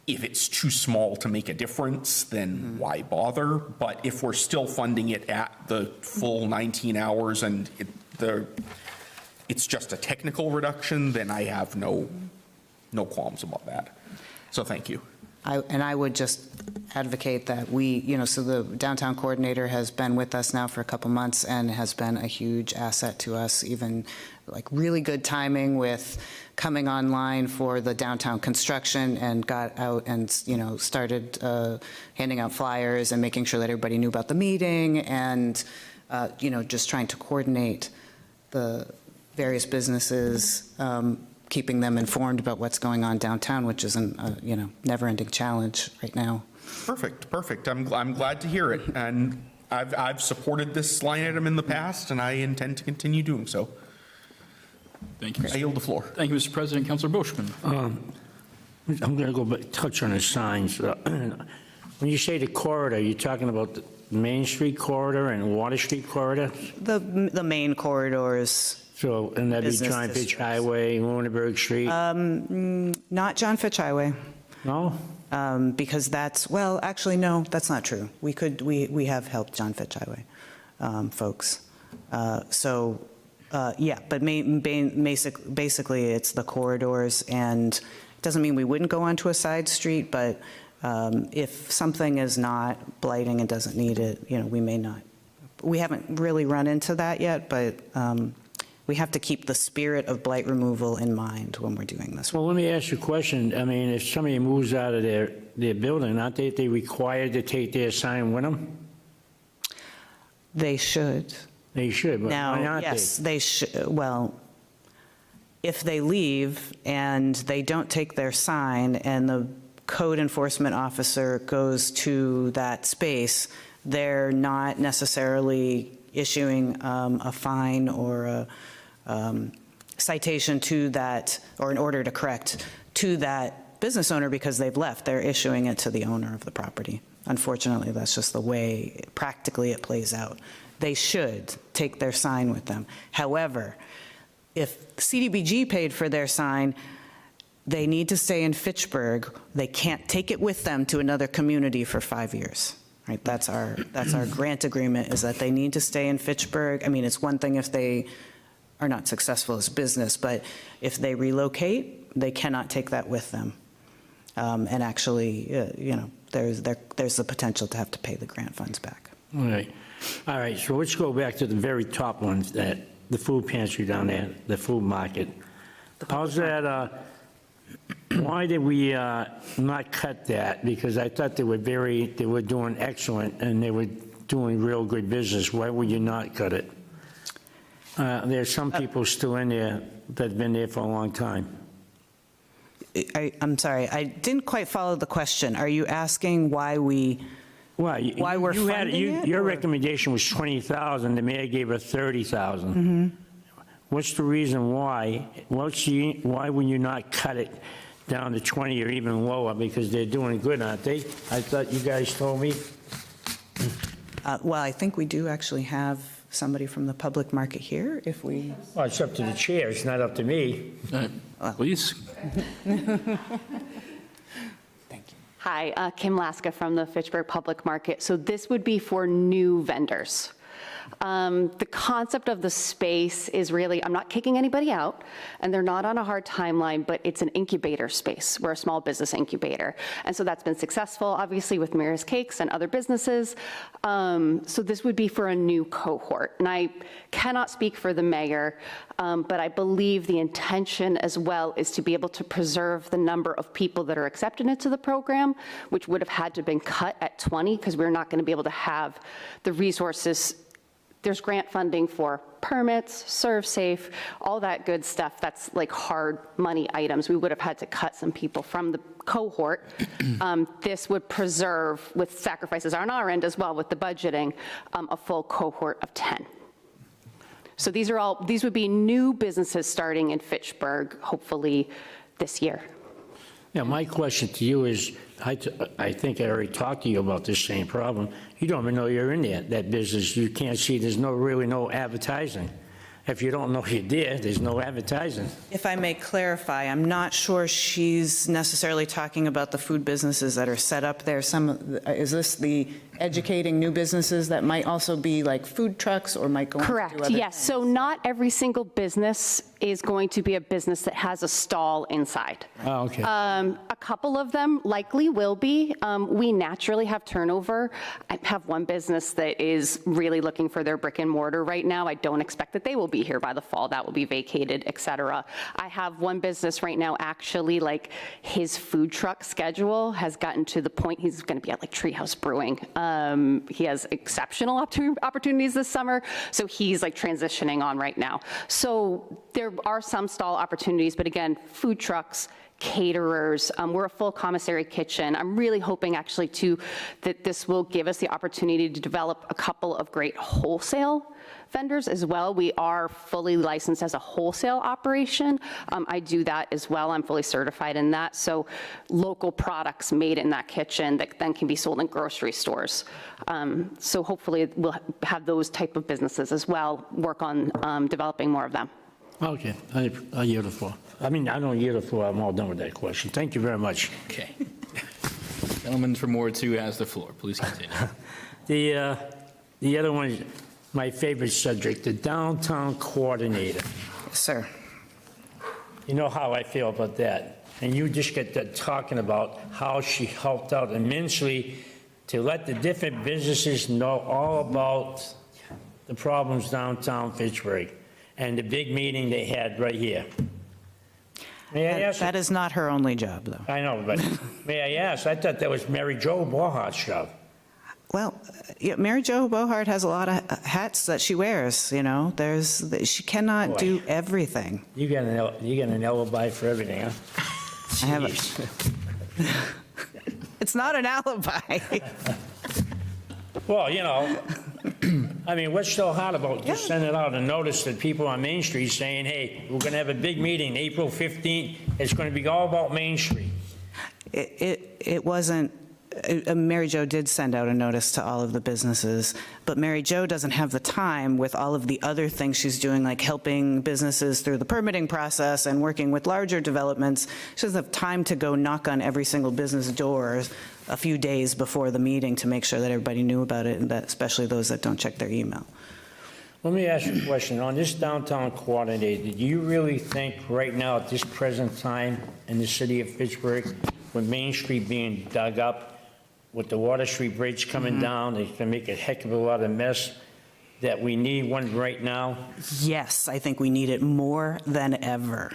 if it's too small to make a difference, then why bother? But if we're still funding it at the full 19 hours and it's just a technical reduction, then I have no qualms about that. So thank you. I would just advocate that so the downtown coordinator has been with us now for a couple months and has been a huge asset to us, even like really good timing with coming online for the downtown construction and got out and, started handing out flyers and making sure that everybody knew about the meeting and, just trying to coordinate the various businesses, keeping them informed about what's going on downtown, which is a never-ending challenge right now. Perfect. I'm glad to hear it. And I've supported this line item in the past, and I intend to continue doing so. Thank you. I yield the floor. Thank you, Mr. President. Councilor Boschman. I'm going to go back, touch on the signs. When you say the corridor, you're talking about the Main Street corridor and Water Street corridor? The main corridors, So, and that'd be Business John Fitch districts. Highway, Lunenburg Street? not John Fitch Highway. No? Because that's, well, actually, no, that's not true. We have helped John Fitch Highway folks. Yeah, but basically, it's the corridors, and it doesn't mean we wouldn't go onto a side street, but if something is not blighting and doesn't need it, we may not. We haven't really run into that yet, but we have to keep the spirit of blight removal in mind when we're doing this. Well, let me ask you a question. I mean, if somebody moves out of their building, aren't they required to take their sign with them? They should. They should, but why Now, aren't they? yes, they should, well, if they leave and they don't take their sign and the code enforcement officer goes to that space, they're not necessarily issuing a fine or a citation to that, or an order to correct to that business owner because they've left. They're issuing it to the owner of the property. Unfortunately, that's just the way practically it plays out. They should take their sign with them. However, if CDBG paid for their sign, they need to stay in Fitchburg. They can't take it with them to another community for 5 years. Right? That's our grant agreement, is that they need to stay in Fitchburg. I mean, it's one thing if they are not successful as a business, but if they relocate, they cannot take that with them. And actually, there's the potential to have to pay the grant funds back. All right, so let's go back to the very top ones, that the food pantry down there, the food market. How's that, why did we not cut that? Because I thought they were doing excellent, and they were doing real good business. Why would you not cut it? There's some people still in there that have been there for a long time. I'm sorry, I didn't quite follow the question. Are you asking why we're funding it? Your or- recommendation was 20,000, the mayor gave her 30,000. What's the reason why? Why would you not cut it down to 20 or even lower? Because they're doing good, aren't they? I thought you guys told me. Well, I think we do actually have somebody from the public market here, if we, Well, it's up to the chair, it's not up to me. Please. Hi, Kim Laska from the Fitchburg Public Market. So this would be for new vendors. The concept of the space is really, I'm not kicking anybody out, and they're not on a hard timeline, but it's an incubator space. We're a small business incubator. And so that's been successful, obviously, with Mira's Cakes and other businesses. So this would be for a new cohort. And I cannot speak for the mayor, but I believe the intention as well is to be able to preserve the number of people that are accepted into the program, which would have had to have been cut at 20, because we're not going to be able to have the resources. There's grant funding for permits, ServSafe, all that good stuff. That's like hard money items. We would have had to cut some people from the cohort. This would preserve, with sacrifices on our end as well with the budgeting, a full cohort of 10. So these would be new businesses starting in Fitchburg, hopefully this year. Yeah, my question to you is, I think I already talked to you about this same problem. You don't even know you're in that business. You can't see, there's really no advertising. If you don't know you're there, there's no advertising. if I may clarify, I'm not sure she's necessarily talking about the food businesses that are set up there. Is this the educating new businesses that might also be like food trucks or might go on to do Correct, other yes. things? So not every single business is going to be a business that has a stall inside. Oh, okay. A couple of them likely will be. We naturally have turnover. I have one business that is really looking for their brick and mortar right now. I don't expect that they will be here by the fall. That will be vacated, et cetera. I have one business right now, actually, like his food truck schedule has gotten to the point he's going to be at like Treehouse Brewing. He has exceptional opportunities this summer, so he's like transitioning on right now. So there are some stall opportunities, but again, food trucks, caterers, we're a full commissary kitchen. I'm really hoping actually too that this will give us the opportunity to develop a couple of great wholesale vendors as well. We are fully licensed as a wholesale operation. I do that as well. I'm fully certified in that. So local products made in that kitchen that then can be sold in grocery stores. So hopefully we'll have those type of businesses as well, work on developing more of them. Okay, I yield the floor. I mean, I don't yield the floor, I'm all done with that question. Thank you very much. Okay. Gentleman from Ward 2 has the floor. Please continue. The other one is my favorite subject, the downtown coordinator. Yes, sir. You know how I feel about that. And you just get to talking about how she helped out immensely to let the different businesses know all about the problems downtown Fitchburg and the big meeting they had right here. May I ask? That is not her only job, though. I know, but may I ask? I thought that was Mary Jo Bohart's job. Well, yeah, Mary Jo Bohart has a lot of hats that she wears, you know. She cannot Boy. do everything. You got an alibi for everything, huh? I have a- Jeez. It's not an alibi. Well, you know, I mean, what's so hard about just sending out a notice to people on Main Street saying, hey, we're going to have a big meeting, April 15th, it's going to be all about Main Street. It wasn't, Mary Jo did send out a notice to all of the businesses, but Mary Jo doesn't have the time with all of the other things she's doing, like helping businesses through the permitting process and working with larger developments. She doesn't have time to go knock on every single business door a few days before the meeting to make sure that everybody knew about it, and that especially those that don't check their email. Let me ask you a question. On this downtown coordinator, do you really think right now at this present time in the city of Fitchburg, with Main Street being dug up, with the Water Street Bridge coming down, it's going to make a heck of a lot of mess, that we need one right now? Yes, I think we need it more than ever,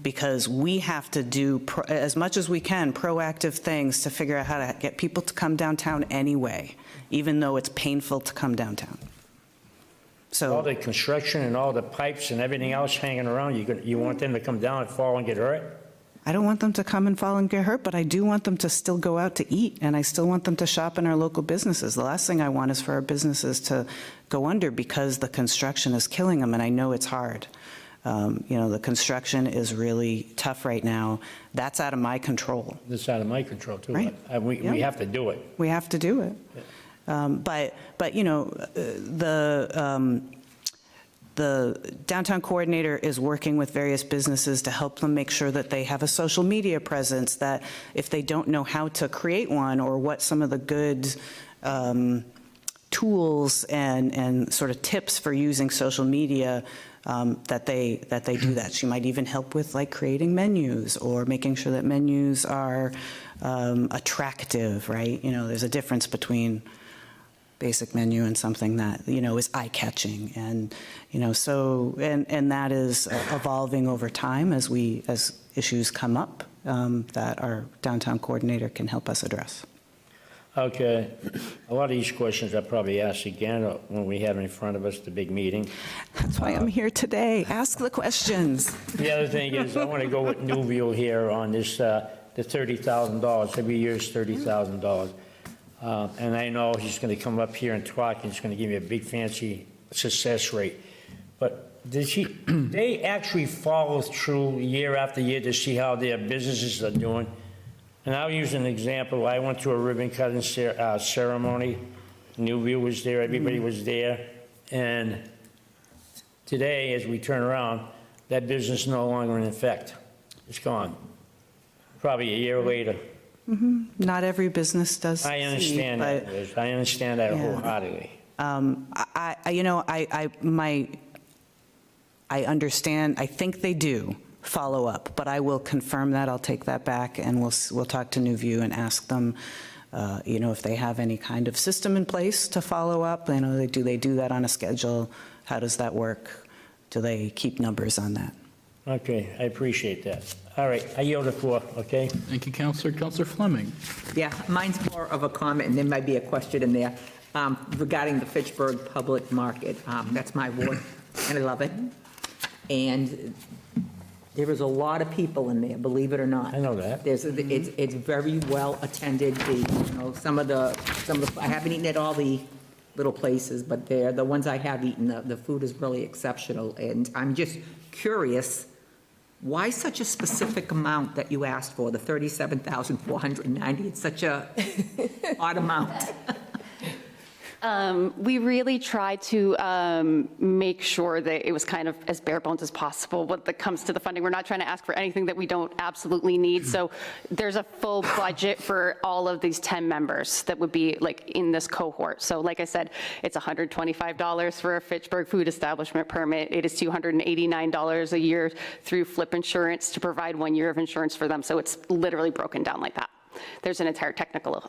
because we have to do, as much as we can, proactive things to figure out how to get people to come downtown anyway, even though it's painful to come downtown. All So, the construction and all the pipes and everything else hanging around, you want them to come down and fall and get hurt? I don't want them to come and fall and get hurt, but I do want them to still go out to eat, and I still want them to shop in our local businesses. The last thing I want is for our businesses to go under because the construction is killing them, and I know it's hard. You know, the construction is really tough right now. That's out of my control. That's out of my control, too. Right. We Yeah. have to do it. We have to do it. But you know, the downtown coordinator is working with various businesses to help them make sure that they have a social media presence, that if they don't know how to create one or what some of the good tools and sort of tips for using social media, that they do that. She might even help with like creating menus or making sure that menus are attractive, right? You know, there's a difference between basic menu and something that, you know, is eye-catching. And, you know, so, and that is evolving over time as issues come up that our downtown coordinator can help us address. Okay. A lot of these questions I'll probably ask again when we have in front of us the big meeting. That's why I'm here today. Ask the questions. The other thing is, I want to go with Newville here on this, the $30,000. Every year is $30,000. And I know he's going to come up here and talk, and he's going to give me a big fancy success rate. But they actually follow through year after year to see how their businesses are doing? And I'll use an example. I went to a ribbon cutting ceremony. Newville was there, everybody was there. And today, as we turn around, that business is no longer in effect. It's gone. Probably a year later. Not every business does I succeed, understand but, that, Liz. I understand that Yeah. wholeheartedly. I understand, I think they do follow up, but I will confirm that, I'll take that back, and we'll talk to Newview and ask them, you know, if they have any kind of system in place to follow up. You know, do they do that on a schedule? How does that work? Do they keep numbers on that? Okay, I appreciate that. All right, I yield the floor, okay? Thank you, Counselor. Counselor Fleming. Yeah, mine's more of a comment, and there might be a question in there regarding the Fitchburg Public Market. That's my ward, and I love it. And there is a lot of people in there, believe it or not. I know that. It's very well attended. Some of the I haven't eaten at all the little places, but the ones I have eaten, the food is really exceptional. And I'm just curious, why such a specific amount that you asked for, the $37,490? It's such a odd amount. We really tried to make sure that it was kind of as bare bones as possible when it comes to the funding. We're not trying to ask for anything that we don't absolutely need. So there's a full budget for all of these 10 members that would be like in this cohort. So like I said, it's $125 for a Fitchburg food establishment permit. It is $289 a year through Flip Insurance to provide 1 year of insurance for them. So it's literally broken down like that. There's an entire technical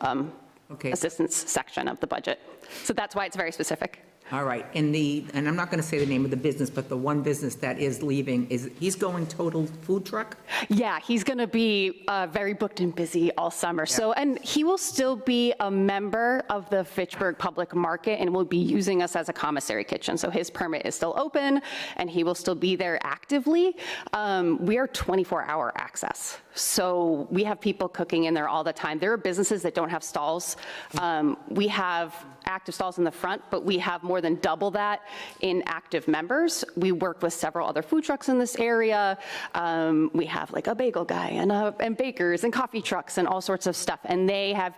assistance section of the budget. So that's why it's very specific. All right, and I'm not going to say the name of the business, but the one business that is leaving, he's going total food truck? Yeah, he's going to be very booked and busy all summer. So, and he will still be a member of the Fitchburg Public Market and will be using us as a commissary kitchen. So his permit is still open and he will still be there actively. We are 24-hour access. So we have people cooking in there all the time. There are businesses that don't have stalls. We have active stalls in the front, but we have more than double that in active members. We work with several other food trucks in this area. We have like a bagel guy and bakers and coffee trucks and all sorts of stuff. And they have,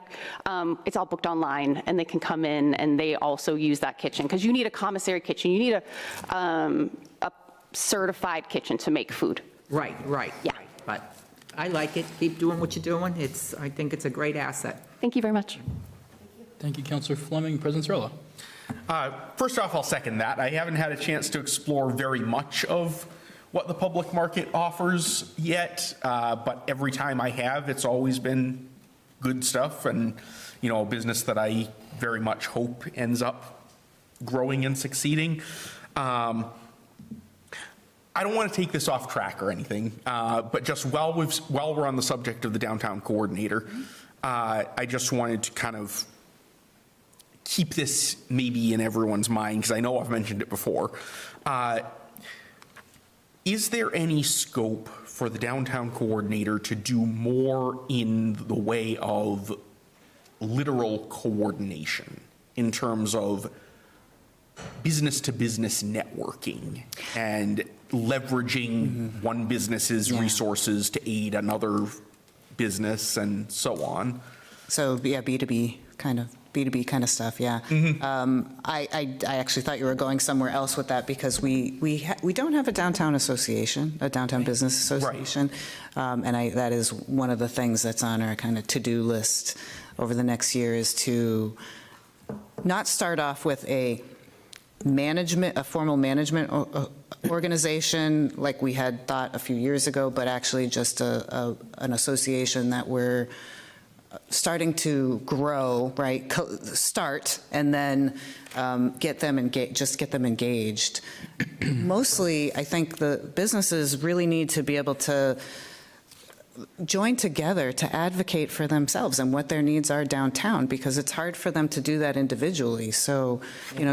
it's all booked online and they can come in and they also use that kitchen because you need a commissary kitchen. You need a certified kitchen to make food. Right. Yeah. Right. But I like it. Keep doing what you're doing. I think it's a great asset. Thank you very much. Thank you, Counselor Fleming. President Cirillo. First off, I'll second that. I haven't had a chance to explore very much of what the public market offers yet, but every time I have, it's always been good stuff and, a business that I very much hope ends up growing and succeeding. I don't want to take this off track or anything, but just while we're on the subject of the downtown coordinator, I just wanted to kind of keep this maybe in everyone's mind, because I know I've mentioned it before. Is there any scope for the downtown coordinator to do more in the way of literal coordination in terms of business-to-business networking and leveraging one business's resources to aid another business and so on? So, yeah, B2B kind of stuff, yeah. I actually thought you were going somewhere else with that because we don't have a downtown association, a downtown business association. Right. And that is one of the things that's on our kind of to-do list over the next year is to not start off with a formal management organization like we had thought a few years ago, but actually just an association that we're starting to grow, right? Start and then get them engaged. Mostly, I think the businesses really need to be able to join together to advocate for themselves and what their needs are downtown, because it's hard for them to do that individually. So,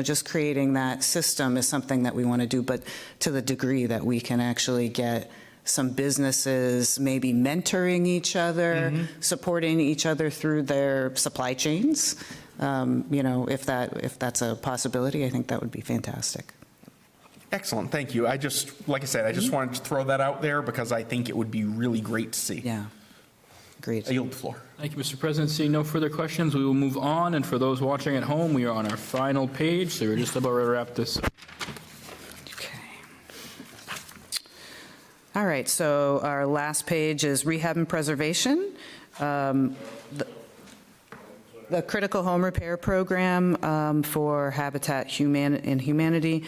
just creating that system is something that we want to do, but to the degree that we can actually get some businesses maybe mentoring each other, supporting each other through their supply chains. If that's a possibility, I think that would be fantastic. Excellent, thank you. Like I said, I just wanted to throw that out there because I think it would be really great to see. Yeah, agreed. I yield the floor. Thank you, Mr. President. Seeing no further questions, we will move on. And for those watching at home, we are on our final page, so we're just about ready to wrap this up. All right, so our last page is rehab and preservation. The critical home repair program for Habitat and Humanity.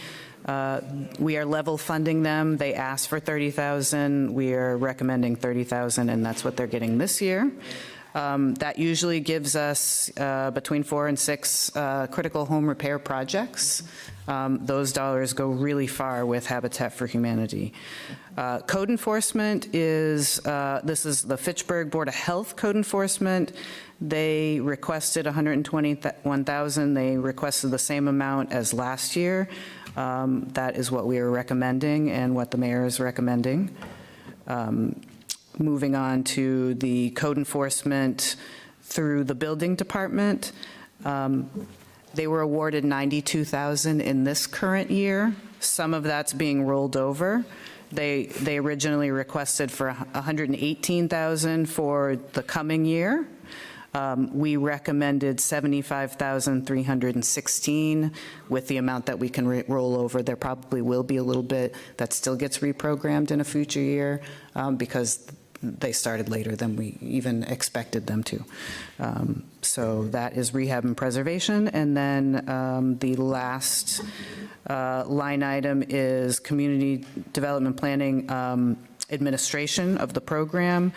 We are level funding them. They asked for $30,000. We are recommending $30,000, and that's what they're getting this year. That usually gives us between 4 and 6 critical home repair projects. Those dollars go really far with Habitat for Humanity. Code enforcement is, this is the Fitchburg Board of Health code enforcement. They requested $121,000. They requested the same amount as last year. That is what we are recommending and what the mayor is recommending. Moving on to the code enforcement through the building department. They were awarded $92,000 in this current year. Some of that's being rolled over. They originally requested for $118,000 for the coming year. We recommended $75,316 with the amount that we can roll over. There probably will be a little bit that still gets reprogrammed in a future year because they started later than we even expected them to. So that is rehab and preservation. And then the last line item is community development planning administration of the program.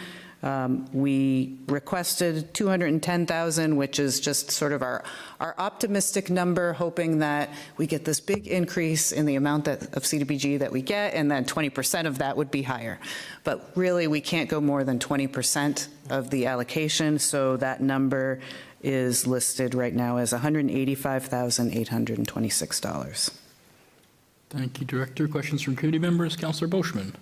We requested $210,000, which is just sort of our optimistic number, hoping that we get this big increase in the amount of CDBG that we get, and then 20% of that would be higher. But really, we can't go more than 20% of the allocation, so that number is listed right now as $185,826. Thank you, Director. Questions from committee members? Councilor Boschman.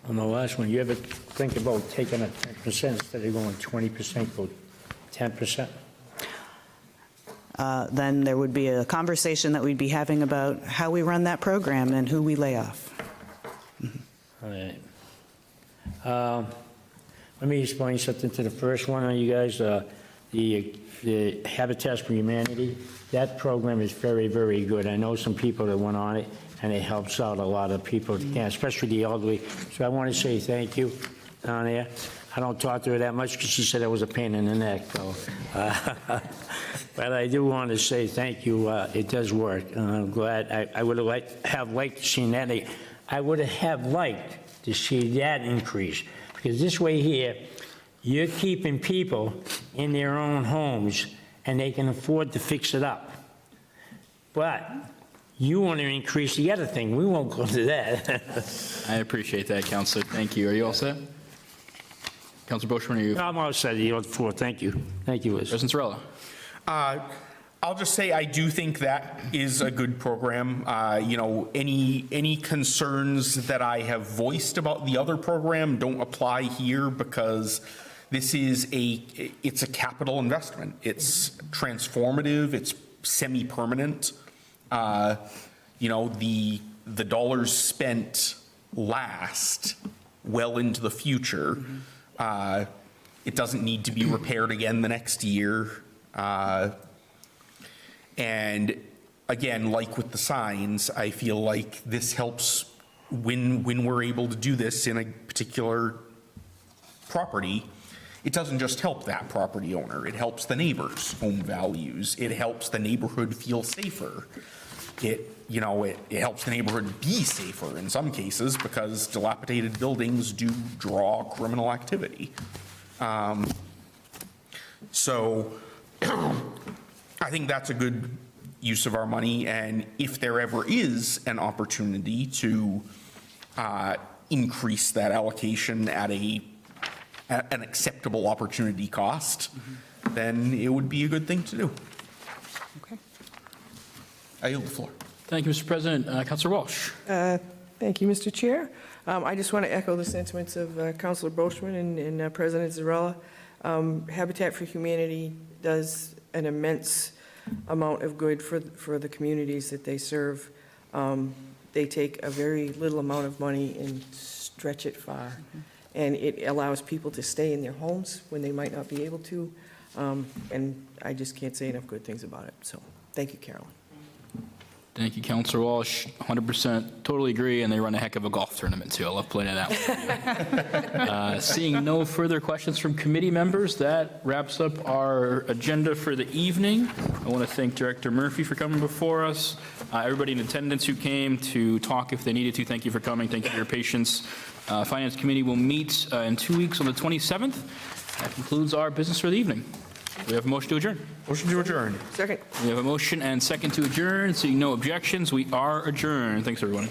On the last one, you ever think about taking a 10% instead of going 20%, go 10%? Then there would be a conversation that we'd be having about how we run that program and who we lay off. All right. Let me explain something to the first one on you guys. The Habitat for Humanity, that program is very, very good. I know some people that went on it, and it helps out a lot of people, especially the elderly. So I want to say thank you down there. I don't talk to her that much because she said I was a pain in the neck, though. But I do want to say thank you. It does work. I'm glad. I would have liked to see that. I would have liked to see that increase, because this way here, you're keeping people in their own homes, and they can afford to fix it up. But you want to increase the other thing. We won't go to that. I appreciate that, Councilor. Thank you. Are you all set? Councilor Boschman, are you? I'm all set. Thank you. Thank you, Liz. President Zarella. I'll just say I do think that is a good program. You know, any concerns that I have voiced about the other program don't apply here, because this is it's a capital investment. It's transformative. It's semi-permanent. You know, the dollars spent last well into the future. It doesn't need to be repaired again the next year. And again, like with the signs, I feel like this helps when we're able to do this in a particular property. It doesn't just help that property owner. It helps the neighbors' home values. It helps the neighborhood feel safer. It helps the neighborhood be safer in some cases, because dilapidated buildings do draw criminal activity. So I think that's a good use of our money. And if there ever is an opportunity to increase that allocation at an acceptable opportunity cost, then it would be a good thing to do. Okay. I yield the floor. Thank you, Mr. President. Councilor Walsh. Thank you, Mr. Chair. I just want to echo the sentiments of Councilor Boschman and President Zarella. Habitat for Humanity does an immense amount of good for the communities that they serve. They take a very little amount of money and stretch it far. And it allows people to stay in their homes when they might not be able to. And I just can't say enough good things about it. So thank you, Carolyn. Thank you, Counselor Walsh. 100% totally agree, and they run a heck of a golf tournament, too. I love playing that one. Seeing no further questions from committee members, that wraps up our agenda for the evening. I want to thank Director Murphy for coming before us. Everybody in attendance who came to talk if they needed to, thank you for coming. Thank you for your patience. Finance Committee will meet in 2 weeks on the 27th. That concludes our business for the evening. We have a motion to adjourn. Motion to adjourn. Second. We have a motion and second to adjourn. Seeing no objections, we are adjourned. Thanks, everyone.